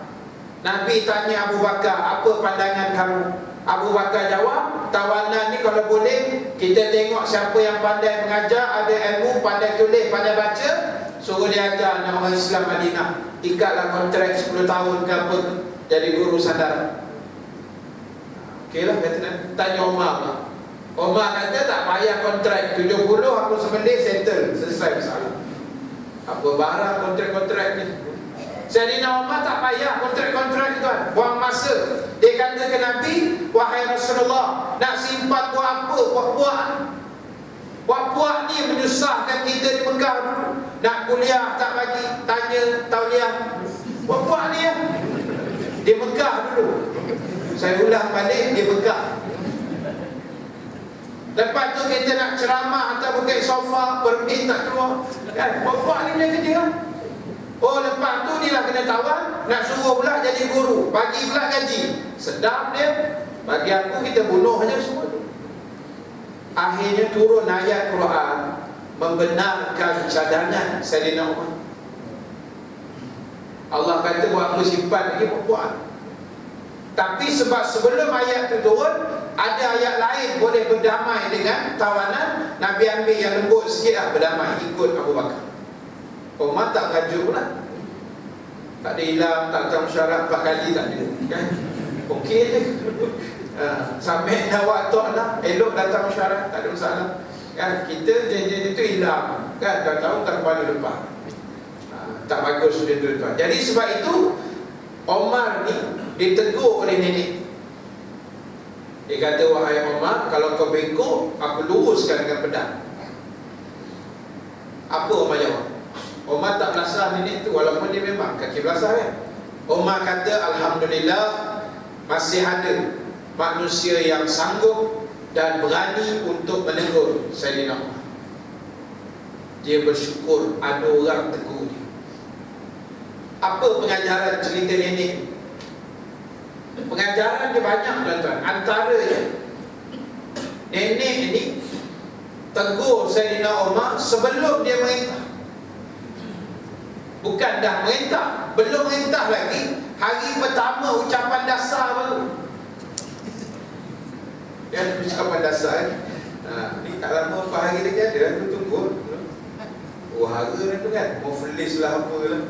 [SPEAKER 1] Nabi tanya Abu Bakar, apa pandangan kamu? Abu Bakar jawab, tawanan ni kalau boleh kita tengok siapa yang pandai mengajar, ada ilmu, pandai tulis, pandai baca, suruh dia ajar anak orang Islam Madinah. Ikatlah kontrak 10 tahun ke apa, jadi guru sadar. Okey lah, kata tanya Umar lah. Umar kata tak payah kontrak 70, aku sembelih settle, selesai masalah. Apa barang kontrak-kontrak ni? Sayyidina Umar tak payah kontrak-kontrak tuan, buang masa. Dia kata ke Nabi, wahai Rasulullah, nak simpan buat apa? Buat-buat. Buat-buat ni menyusahkan kita di Mekah dulu. Nak kuliah tak bagi, tanya tauliah. Buat-buat ni ya, di Mekah dulu. Saya ulang balik, di Mekah. Lepas tu kita nak ceramah atau bukit sofa, pergi tak keluar kan? Buat-buat ni punya kerja kan? Oh, lepas tu dia lah kena tawan, nak suruh pula jadi guru, bagi pula gaji. Sedap dia. Bagi aku kita bunuh aja semua tu. Akhirnya turun ayat Quran membenarkan cadangan Sayyidina Umar. Allah kata buat apa simpan lagi, buat. Tapi sebab sebelum ayat itu turun, ada ayat lain boleh berdamai dengan tawanan, Nabi ambil yang lembut sikit lah, berdamai, ikut Abu Bakar. Umar tak ngajuk pula, tak ada hilang, tak tahu syarat 4 kali, tak ada kan? Okey je. Sampai dah waktu lah, elok datang syarat, tak ada masalah kan? Kita janji itu hilang kan, dah tahu tak kepala lepas. Tak bagus dia tuan-tuan. Jadi sebab itu Umar ni ditegur oleh nenek. Dia kata, wahai Umar, kalau kau bengkok, aku luruskan dengan pedang. Apa Umar jawab? Umar tak belasah nenek tu, walaupun dia memang kaki belasah kan. Umar kata, alhamdulillah, masih ada manusia yang sanggup dan berani untuk menegur Sayyidina Umar. Dia bersyukur ada orang tegur dia. Apa pengajaran cerita nenek? Pengajaran dia banyak tuan-tuan. Antaranya, nenek ini tegur Sayyidina Umar sebelum dia merintah. Bukan dah merintah, belum merintah lagi, hari pertama ucapan dasar baru. Dia ucapan dasar ni tak lama apa hari lagi ada, aku tunggu. Oh, hara tu kan, mau feliz lah apa lah.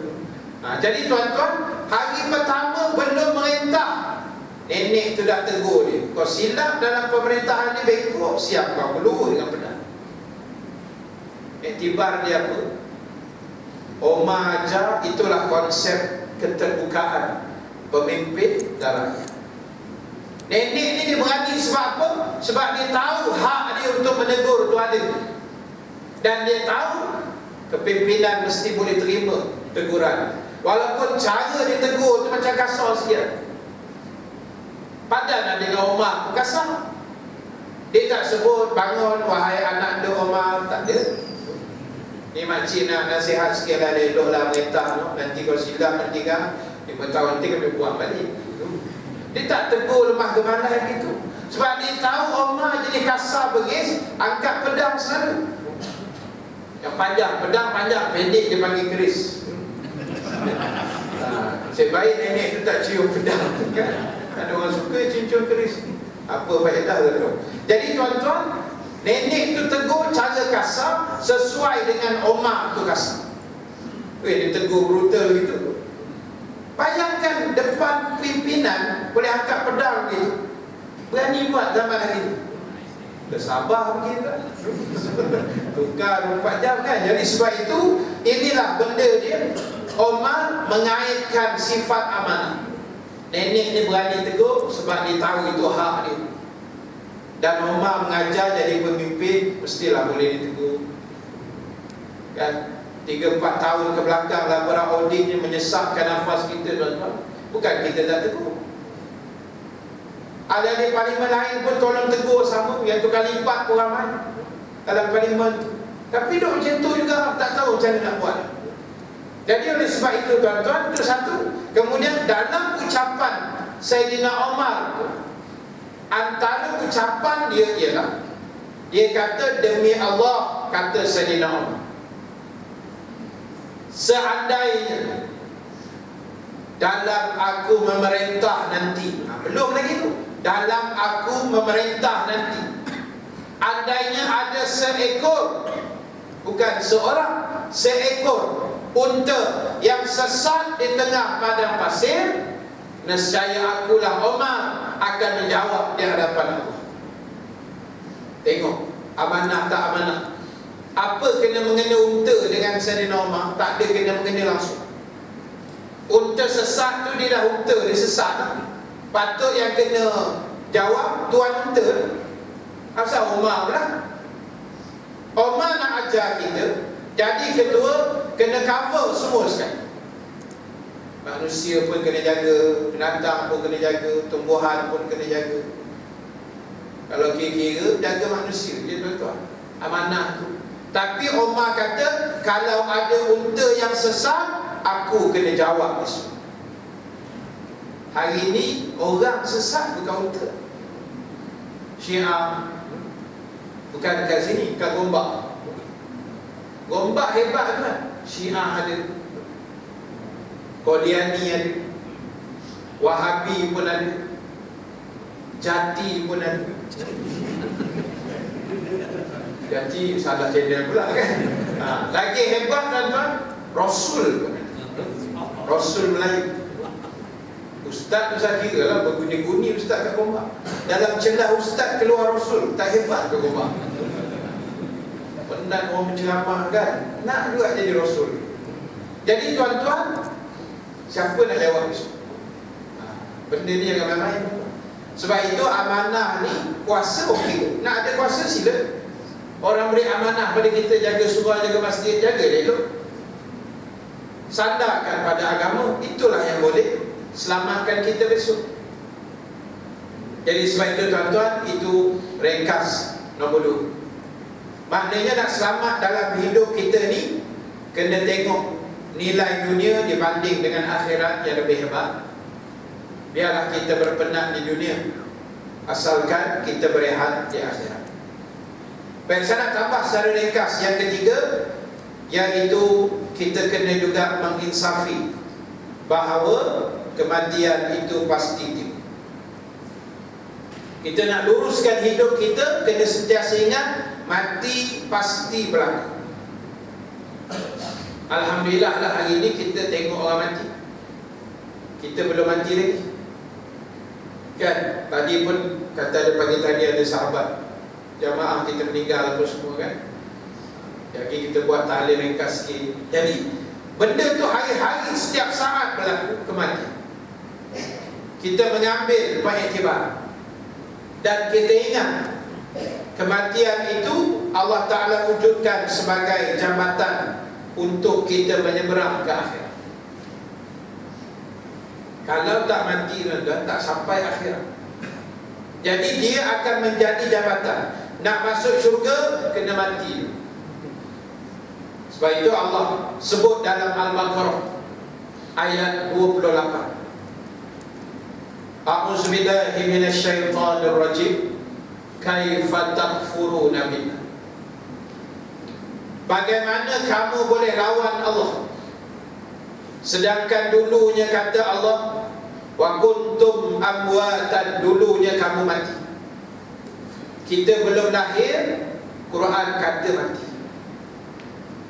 [SPEAKER 1] Jadi tuan-tuan, hari pertama belum merintah, nenek tu dah tegur dia, kau silap dalam pemerintahan ni, bengkok, siap kau peluru dengan pedang. Iktibar dia apa? Omar ajar, itulah konsep keterbukaan pemimpin dan rakyat. Nenek ni dia berani sebab apa? Sebab dia tahu hak dia untuk menegur tuan dia, dan dia tahu kepimpinan mesti boleh terima teguran, walaupun cara dia tegur tu macam kasar sikit. Padan dengan Omar pun kasar. Dia tak sebut bangun wahai anak dia Omar, tak ada. Ni makcik nak nasihat sikit lah, eloklah merintah no. Nanti kau silap, nanti kan 5 tahun nanti kau buang balik. Dia tak tegur lemah gemalah gitu. Sebab dia tahu Omar jadi kasar bengis, angkat pedang selalu. Yang panjang, pedang panjang, pendek dia panggil keris. Sebaik nenek tu tak cium pedang tu kan. Ada orang suka cium keris. Apa faedah tu? Jadi tuan-tuan, nenek tu tegur cara kasar sesuai dengan Omar tu kasar. Dia tegur brutal gitu. Bayangkan depan pimpinan boleh angkat pedang gitu. Berani buat zaman hari itu. Bersabar begitu. Tukar 24 jam kan. Jadi sebab itu, inilah benda dia. Omar mengaitkan sifat amanah. Nenek ni berani tegur sebab dia tahu itu hak dia. Dan Omar mengajar jadi pemimpin, mestilah boleh ditegur kan. 3-4 tahun ke belakang laporan audit ni menyesatkan nafas kita tuan-tuan. Bukan kita tak tegur. Ada di parlimen lain pun tolong tegur sama, yang tukar lipat pun ramai dalam parlimen tu. Tapi duk macam tu juga, tak tahu macam mana nak buat. Jadi oleh sebab itu tuan-tuan, itu satu. Kemudian dalam ucapan Sayyidina Omar tu, antara ucapan dia ialah, dia kata, demi Allah, kata Sayyidina Omar, seandainya dalam aku memerintah nanti, belum lagi tu, dalam aku memerintah nanti, andainya ada seekor, bukan seorang, seekor unta yang sesat di tengah padang pasir, nescaya akulah Omar akan menjawab di hadapan Allah. Tengok, amanah tak amanah. Apa kena mengena unta dengan Sayyidina Omar? Tak ada kena mengena langsung. Unta sesat tu, dia dah unta, dia sesat. Patut yang kena jawab tuan unta. Asal Omar pula? Omar nak ajar kita, jadi ketua kena cover semua sekali. Manusia pun kena jaga, binatang pun kena jaga, tumbuhan pun kena jaga. Kalau kira-kira, jaga manusia je tuan-tuan, amanah tu. Tapi Omar kata, kalau ada unta yang sesat, aku kena jawab besok. Hari ini orang sesat bukan unta. Syiah bukan dekat sini, dekat Gombak. Gombak hebat kan? Syiah ada, Qadiani ada, Wahabi pun ada, Jati pun ada. Jati salah channel pula kan. Lagi hebat tuan-tuan, Rasul pun ada. Rasul Melayu. Ustaz tu saya kira lah berguni-guni ustaz kat Gombak. Dalam celah ustaz keluar Rasul. Tak hebat ke Gombak? Penat orang menceramah kan, nak juga jadi Rasul. Jadi tuan-tuan, siapa nak jawab besok? Benda ni jangan main-main. Sebab itu amanah ni, kuasa okey. Nak ada kuasa sila. Orang beri amanah pada kita, jaga surau, jaga masjid, jaga dia elok. Sandarkan pada agama, itulah yang boleh selamatkan kita besok. Jadi sebab itu tuan-tuan, itu ringkas nombor 2. Maknanya nak selamat dalam hidup kita ni, kena tengok nilai dunia dibanding dengan akhirat yang lebih hebat. Biarlah kita berpenat di dunia, asalkan kita berehat di akhirat. Baik, saya nak tambah secara ringkas yang ketiga, iaitu kita kena juga menginsafi bahawa kematian itu pasti tiba. Kita nak luruskan hidup kita, kena sentiasa ingat mati pasti berlaku. Alhamdulillah lah hari ni kita tengok orang mati. Kita belum mati lagi. Kan? Tadi pun kata ada pagi tadi ada sahabat jamaah kita meninggal apa semua kan. Jadi kita buat tahlil ringkas sikit. Jadi benda tu hari-hari setiap saat berlaku kematian. Kita mengambil pengiktibar dan kita ingat kematian itu Allah Ta'ala wujudkan sebagai jambatan untuk kita menyeberang ke akhirat. Kalau tak mati tuan-tuan, tak sampai akhirat. Jadi dia akan menjadi jambatan. Nak masuk syurga kena mati. Sebab itu Allah sebut dalam Al-Baqarah ayat 28. A'udzubillahi minasyaitonir rajim. Kaifa takfuruna billah. Bagaimana kamu boleh lawan Allah, sedangkan dulunya kata Allah, wa kuntum amwatan, dulunya kamu mati. Kita belum lahir, Quran kata mati.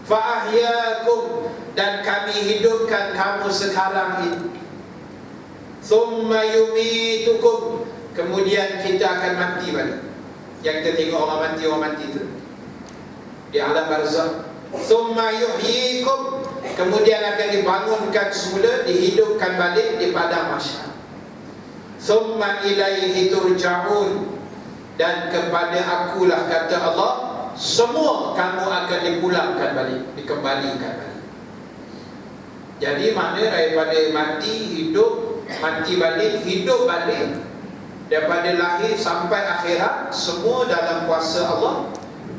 [SPEAKER 1] Fa ahyakum, dan kami hidupkan kamu sekarang ini. Thumma yumitukum, kemudian kita akan mati balik. Yang kita tengok orang mati itu di alam barzakh. Thumma yuhyikum, kemudian akan dibangunkan semula, dihidupkan balik di padang mahsyar. Thumma ilaihi turja'un, dan kepada akulah kata Allah semua kamu akan dipulangkan balik, dikembalikan balik. Jadi makna daripada mati hidup, mati balik, hidup balik, daripada lahir sampai akhirat semua dalam kuasa Allah.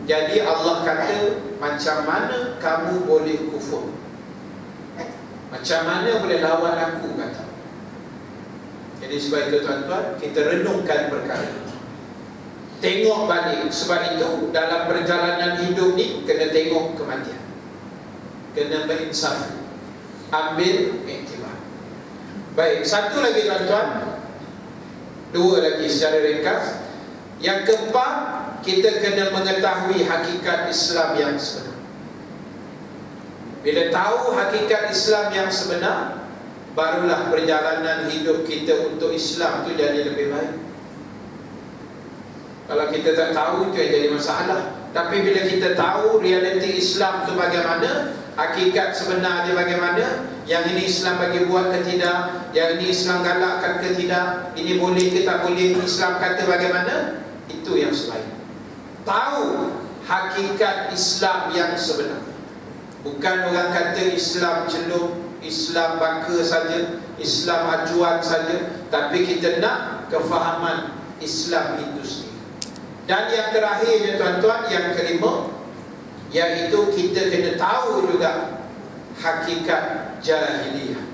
[SPEAKER 1] Jadi Allah kata, macam mana kamu boleh kufur? Macam mana boleh lawan aku, kata. Jadi sebab itu tuan-tuan, kita renungkan perkara ini, tengok balik. Sebab itu dalam perjalanan hidup ni kena tengok kematian, kena berinsaf, ambil iktibar. Baik, satu lagi tuan-tuan, dua lagi secara ringkas. Yang keempat, kita kena mengetahui hakikat Islam yang sebenar. Bila tahu hakikat Islam yang sebenar, barulah perjalanan hidup kita untuk Islam tu jadi lebih baik. Kalau kita tak tahu, itu yang jadi masalah. Tapi bila kita tahu realiti Islam tu bagaimana, hakikat sebenar dia bagaimana, yang ini Islam bagi buat ke tidak, yang ini Islam galakkan ke tidak, ini boleh ke tak boleh, Islam kata bagaimana, itu yang sebaik. Tahu hakikat Islam yang sebenar. Bukan orang kata Islam celup, Islam baka saja, Islam acuan saja, tapi kita nak kefahaman Islam itu sendiri. Dan yang terakhirnya tuan-tuan, yang kelima, iaitu kita kena tahu juga hakikat jahiliyah.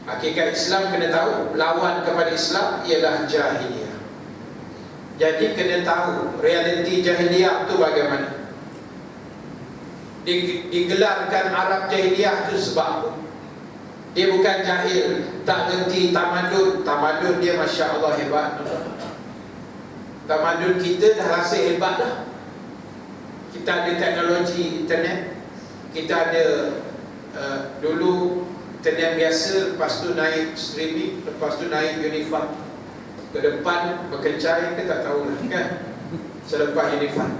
[SPEAKER 1] Hakikat Islam kena tahu, lawan kepada Islam ialah jahiliyah. Jadi kena tahu realiti jahiliyah tu bagaimana. Digelarkan Arab jahiliyah tu sebab apa? Dia bukan jahil, tak reti tamadun. Tamadun dia Masya Allah hebat. Tamadun kita dah rasa hebat dah. Kita ada teknologi internet, kita ada dulu internet biasa, lepas tu naik streaming, lepas tu naik Unify. Ke depan berkecai ke tak tahulah kan, selepas Unify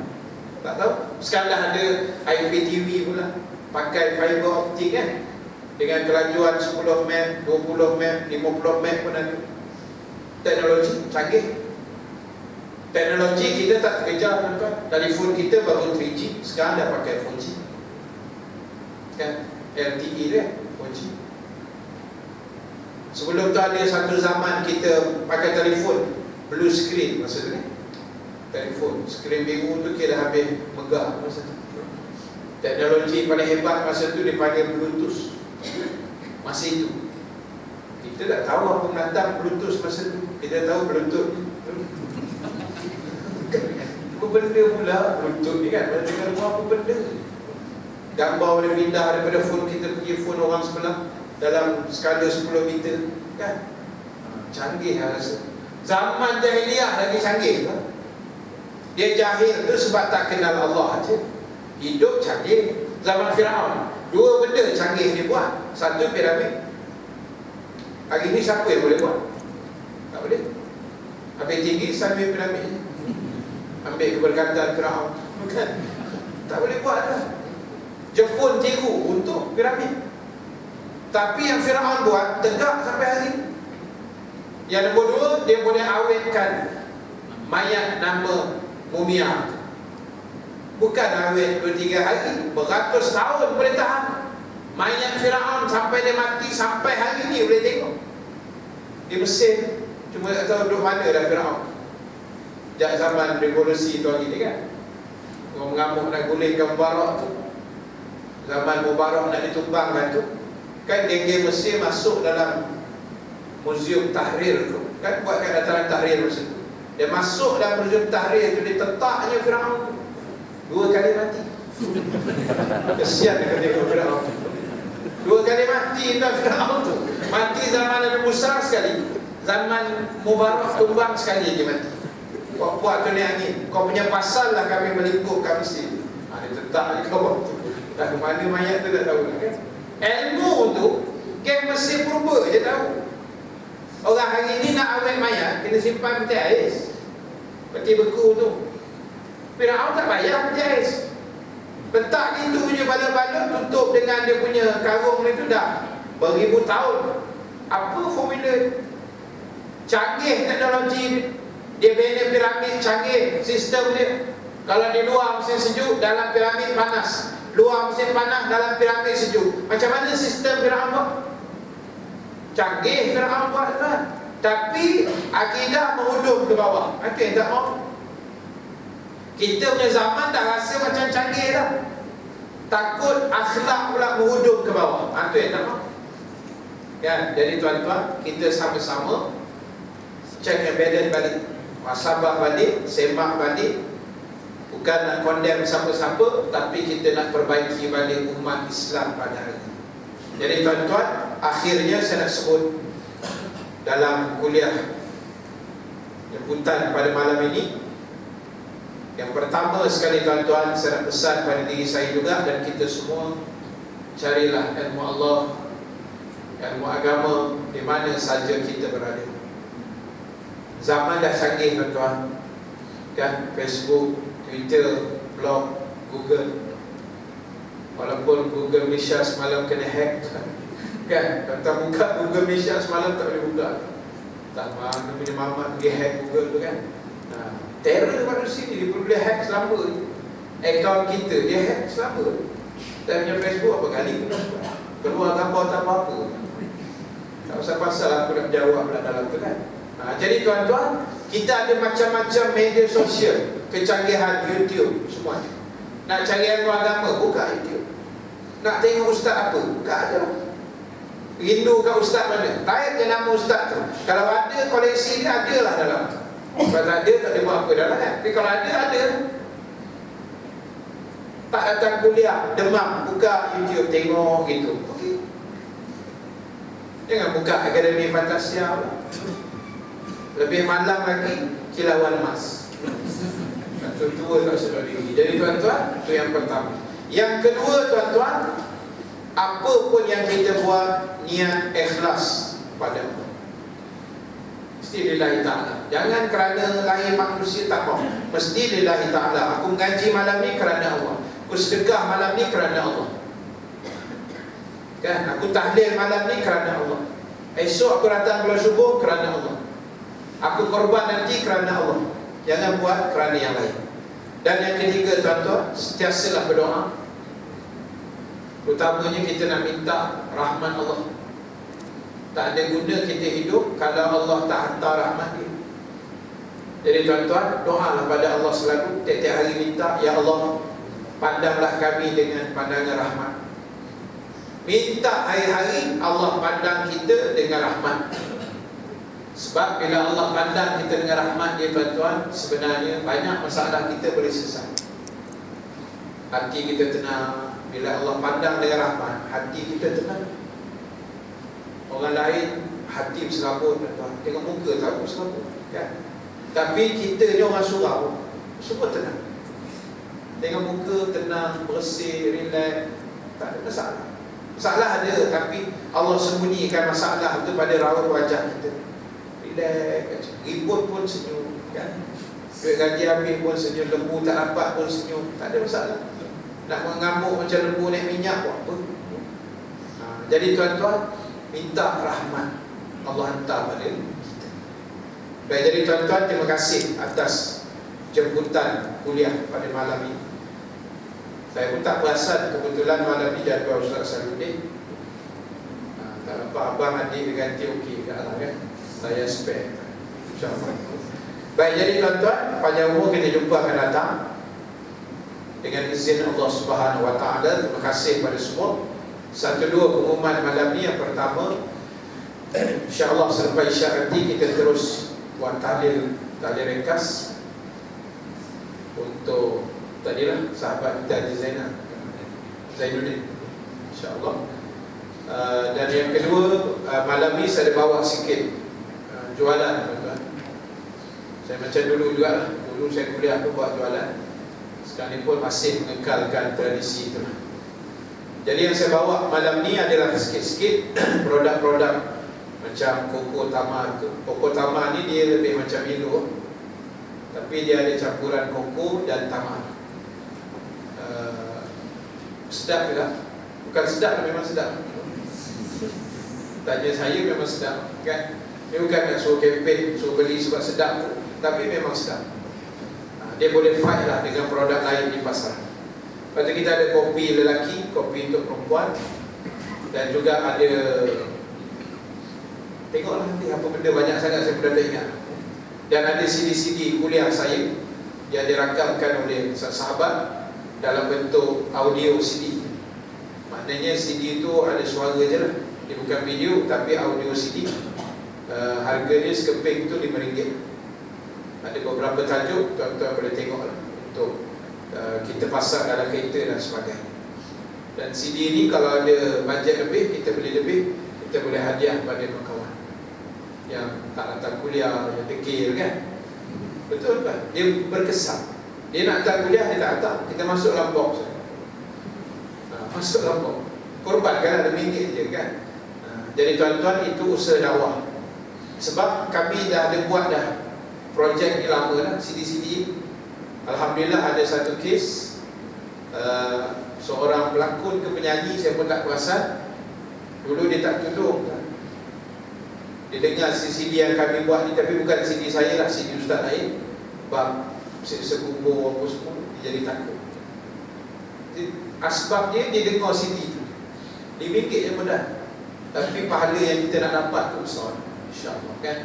[SPEAKER 1] tak tahu. Sekarang dah ada IPTV pula, pakai fiber optik kan, dengan kelajuan 10 meg, 20 meg, 50 meg pun ada. Teknologi canggih. Teknologi kita tak terkejar tuan-tuan. Telefon kita baru 3G, sekarang dah pakai 4G kan, LTE dia 4G. Sebelum tu ada satu zaman kita pakai telefon blue screen masa tu kan. Telefon skrin biru tu kira habis megah masa tu. Teknologi paling hebat masa tu dipanggil Bluetooth. Masa itu kita tak tahu apa menatang Bluetooth masa tu. Kita tahu Bluetooth apa benda pula Bluetooth ni kan, mana dengar apa benda. Gambar boleh pindah daripada phone kita pergi phone orang sebelah dalam skala 10 meter kan. Canggih lah rasa. Zaman jahiliyah lagi canggih kan? Dia jahil tu sebab tak kenal Allah aja. Hidup canggih. Zaman Firaun, dua benda canggih dia buat. Satu, piramid. Hari ni siapa yang boleh buat? Tak boleh. Habis tinggi sambil piramid, ambil keberkatan Firaun. Bukan. Tak boleh buat dah. Jepun tiru untuk piramid. Tapi yang Firaun buat tegak sampai hari ini. Yang nombor dua, dia boleh awetkan mayat nama mumia. Bukan awet 2-3 hari, beratus tahun boleh tahan. Mayat Firaun sampai dia mati, sampai hari ni boleh tengok di Mesir. Cuma tak tahu duduk mana dah Firaun. Sejak zaman revolusi tu lagi kan, orang mengamuk nak gulingkan Mubarak tu. Zaman Mubarak nak ditumbangkan tu, kan geng-geng Mesir masuk dalam Muzium Tahrir tu, kan buatkan dataran Tahrir masa tu. Dia masuk dalam Muzium Tahrir tu, dia tetaknya Firaun tu 2 kali mati. Kesian dia tengok Firaun 2 kali mati dah Firaun tu. Mati zaman Nabi Musa sekali, zaman Mubarak tumbang sekali dia mati. Kau buat tu ni angin, kau punya pasal lah kami melingkup kami sini. Dia tetap je kau tu. Dah ke mana mayat tu tak tahu kan. Ilmu tu geng Mesir purba je tahu. Orang hari ni nak awet mayat kena simpan peti ais, peti beku tu. Firaun tak payah peti ais, letak gitu je balon-balon, tutup dengan dia punya karung ni tu, dah beribu tahun. Apa formula? Canggih teknologi dia bina piramid, canggih sistem dia. Kalau di luar mesin sejuk, dalam piramid panas. Luar mesin panas, dalam piramid sejuk. Macam mana sistem Firaun buat? Canggih Firaun buat kan. Tapi akidah menghudum ke bawah. Itu yang tak mau. Kita punya zaman dah rasa macam canggih dah, takut akhlak pula menghudum ke bawah. Itu yang tak mau kan. Jadi tuan-tuan, kita sama-sama check and balance balik, muhasabah balik, semak balik. Bukan nak condemn siapa-siapa, tapi kita nak perbaiki balik umat Islam pada hari ini. Jadi tuan-tuan, akhirnya saya nak sebut dalam kuliah jemputan pada malam ini. Yang pertama sekali tuan-tuan, saya nak pesan pada diri saya juga dan kita semua, carilah ilmu Allah, ilmu agama di mana saja kita berada. Zaman dah canggih tuan-tuan kan, Facebook, Twitter, blog, Google. Walaupun Google Malaysia semalam kena hack kan, tuan-tuan buka Google Malaysia semalam tak boleh buka. Tak mana punya mamat pergi hack Google tu kan. Terror manusia ni, dia boleh hack selamba je. Akaun kita dia hack selamba. Dan punya Facebook apa kali keluar gambar tak apa-apa. Tak pasal-pasal aku nak jawab lah dalam tu kan. Jadi tuan-tuan, kita ada macam-macam media sosial, kecanggihan YouTube semuanya. Nak cari ilmu agama, buka YouTube. Nak tengok ustaz apa, buka aja. Rindu kat ustaz mana, type je nama ustaz tu. Kalau ada koleksi dia, ada lah dalam tu. Kalau tak ada, tak ada buat apa dalam kan. Tapi kalau ada. Tak datang kuliah, demam, buka YouTube, tengok gitu. Okey. Jangan buka Akademi Fantasia. Lebih malam lagi, Kilauan Emas. Tua tak sedar diri. Jadi tuan-tuan, itu yang pertama. Yang kedua tuan-tuan, apa pun yang kita buat, niat ikhlas pada Allah. Mesti lillahi ta'ala. Jangan kerana lahir manusia tak mau. Mesti lillahi ta'ala. Aku mengaji malam ni kerana Allah. Aku sedekah malam ni kerana Allah kan. Aku tahlil malam ni kerana Allah. Esok aku datang bulan subuh kerana Allah. Aku korban nanti kerana Allah. Jangan buat kerana yang lain. Dan yang ketiga tuan-tuan, sentiasalah berdoa. Utamanya kita nak minta rahmat Allah. Tak ada guna kita hidup kalau Allah tak hantar rahmat dia. Jadi tuan-tuan, doalah pada Allah selalu. Tiap-tiap hari minta, ya Allah, pandanglah kami dengan pandangan rahmat. Minta hari-hari Allah pandang kita dengan rahmat. Sebab bila Allah pandang kita dengan rahmat dia tuan-tuan, sebenarnya banyak masalah kita boleh selesai. Hati kita tenang. Bila Allah pandang dengan rahmat, hati kita tenang. Orang lain hati berserabut tuan-tuan, tengok muka tak berserabut kan? Tapi kita ni orang surau, semua tenang. Tengok muka tenang, bersih, relax, tak ada masalah. Masalah ada, tapi Allah sembunyikan masalah itu pada raut wajah kita. Relax, ribut pun senyum, kan? Duit gaji habis pun senyum, lembu tak dapat pun senyum, tak ada masalah. Nak mengamuk macam lembu naik minyak buat apa? Jadi tuan-tuan, minta rahmat Allah hantar pada kita. Baik, jadi tuan-tuan, terima kasih atas jemputan kuliah pada malam ini. Saya pun tak perasan kebetulan malam ni jadual Ustaz Saluddin. Tak nampak abang adik dia ganti okey kat lah kan. Saya spare, InsyaAllah. Baik, jadi tuan-tuan, panjang umur kita jumpa akan datang. Dengan izin Allah Subhanahu Wa Taala. Terima kasih pada semua. Satu dua pengumuman malam ni. Yang pertama, InsyaAllah selepas isyak nanti kita terus buat tahlil ringkas untuk tadilah sahabat kita Haji Zainuddin, InsyaAllah. Dan yang kedua, malam ni saya ada bawa sikit jualan, tuan-tuan. Saya macam dulu juga lah. Dulu saya kuliah pun buat jualan. Sekarang ni pun masih mengekalkan tradisi itu. Jadi yang saya bawa malam ni adalah sikit-sikit produk-produk macam Koko Tama tu. Koko Tama ni dia lebih macam Milo, tapi dia ada campuran koko dan tamar. Sedap juga. Bukan sedap, memang sedap. Tanya saya memang sedap, kan? Dia bukan nak suruh kempen, suruh beli sebab sedap tu, tapi memang sedap. Dia boleh fight lah dengan produk lain di pasar. Lepas tu kita ada kopi lelaki, kopi untuk perempuan, dan juga ada, tengoklah nanti apa benda banyak sangat saya pun dah tak ingat. Dan ada CD-CD kuliah saya yang dirakamkan oleh sahabat dalam bentuk audio CD. Maknanya CD itu ada suara je lah, dia bukan video tapi audio CD. Harganya sekeping tu RM5. Ada beberapa tajuk, tuan-tuan boleh tengok lah untuk kita pasang dalam kereta dan sebagainya. Dan CD ni kalau ada bajet lebih, kita boleh lebih, kita boleh hadiah pada kawan-kawan yang tak datang kuliah, yang degil kan. Betul kan? Dia berkesan. Dia nak datang kuliah, dia tak datang, kita masuk dalam box. Masuk dalam box. Korban kan, ada RM1 je kan. Jadi tuan-tuan, itu usaha dakwah. Sebab kami dah ada buat dah projek ni lama dah, CD-CD. Alhamdulillah ada satu kes, seorang pelakon ke penyanyi, saya pun tak perasan. Dulu dia tak tudung kan? Dia dengar CD yang kami buat ni, tapi bukan CD saya lah, CD ustaz lain. Sebab sekubur apa semua, dia jadi takut. Asbab dia dengar CD tu RM5 je mudah, tapi pahala yang kita nak dapat tu besar, InsyaAllah kan.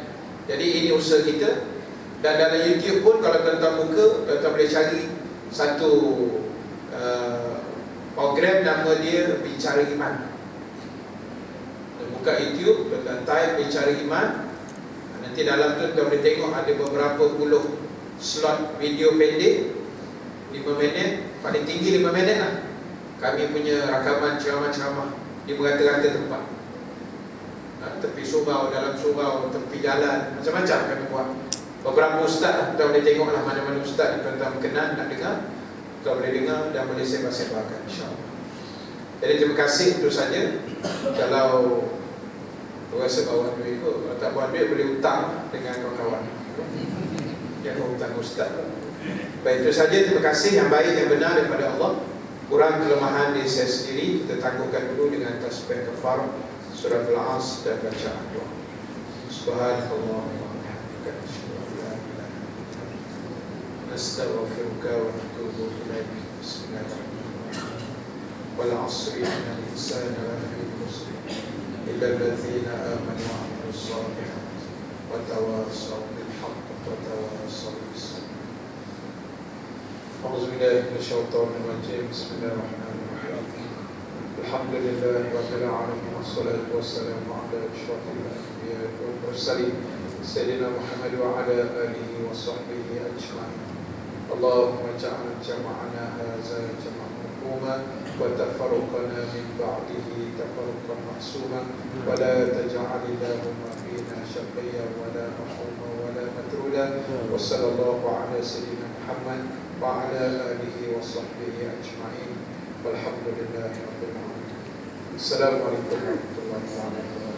[SPEAKER 1] Jadi ini usaha kita. Dan dalam YouTube pun kalau tuan-tuan buka, tuan-tuan boleh cari satu program nama dia Bicara Iman. Buka YouTube, tuan-tuan type Bicara Iman. Nanti dalam tu tuan boleh tengok ada beberapa puluh slot video pendek 5 minit, paling tinggi 5 minit lah. Kami punya rakaman ceramah-ceramah di berata-rata tempat, tepi surau, dalam surau, tepi jalan, macam-macam kami buat. Beberapa ustaz lah, tuan boleh tengok lah mana-mana ustaz yang tuan-tuan kenal, nak dengar, tuan boleh dengar dan boleh sebar-sebarkan, insyaAllah. Jadi terima kasih, itu saja. Kalau rasa bawa duit kot, kalau tak bawa duit boleh hutang dengan kawan-kawan. Jangan hutang ustaz. Baik, itu saja. Terima kasih. Yang baik, yang benar daripada Allah. Kurang kelemahan diri saya sendiri, kita tangguhkan dulu dengan tasbih kafarah, surah Al-As dan bacaan doa. Subhanallah wa bihamdika, nastaghfiruka wa natubu ilaik. Bismillahirrahmanirrahim. Wal 'asri innal insana lafi khusr illa allazina amanu wa 'amilus shalihat wa tawassaw bil haqqi wa tawassaw bis sabr. أعوذ بالله من الشيطان الرجيم. بسم الله الرحمن الرحيم. الحمد لله رب العالمين والصلاة والسلام على أشرف الأنبياء والمرسلين سيدنا محمد وعلى آله وصحبه أجمعين. اللهم اجعل جمعنا هذا جمعا مرحوما وتفرقنا من بعده تفرقا معصوما ولا تجعل اللهم فينا شقيا ولا محروما ولا مترودا وصلى الله على سيدنا محمد وعلى آله وصحبه أجمعين والحمد لله رب العالمين. السلام عليكم ورحمة الله وبركاته.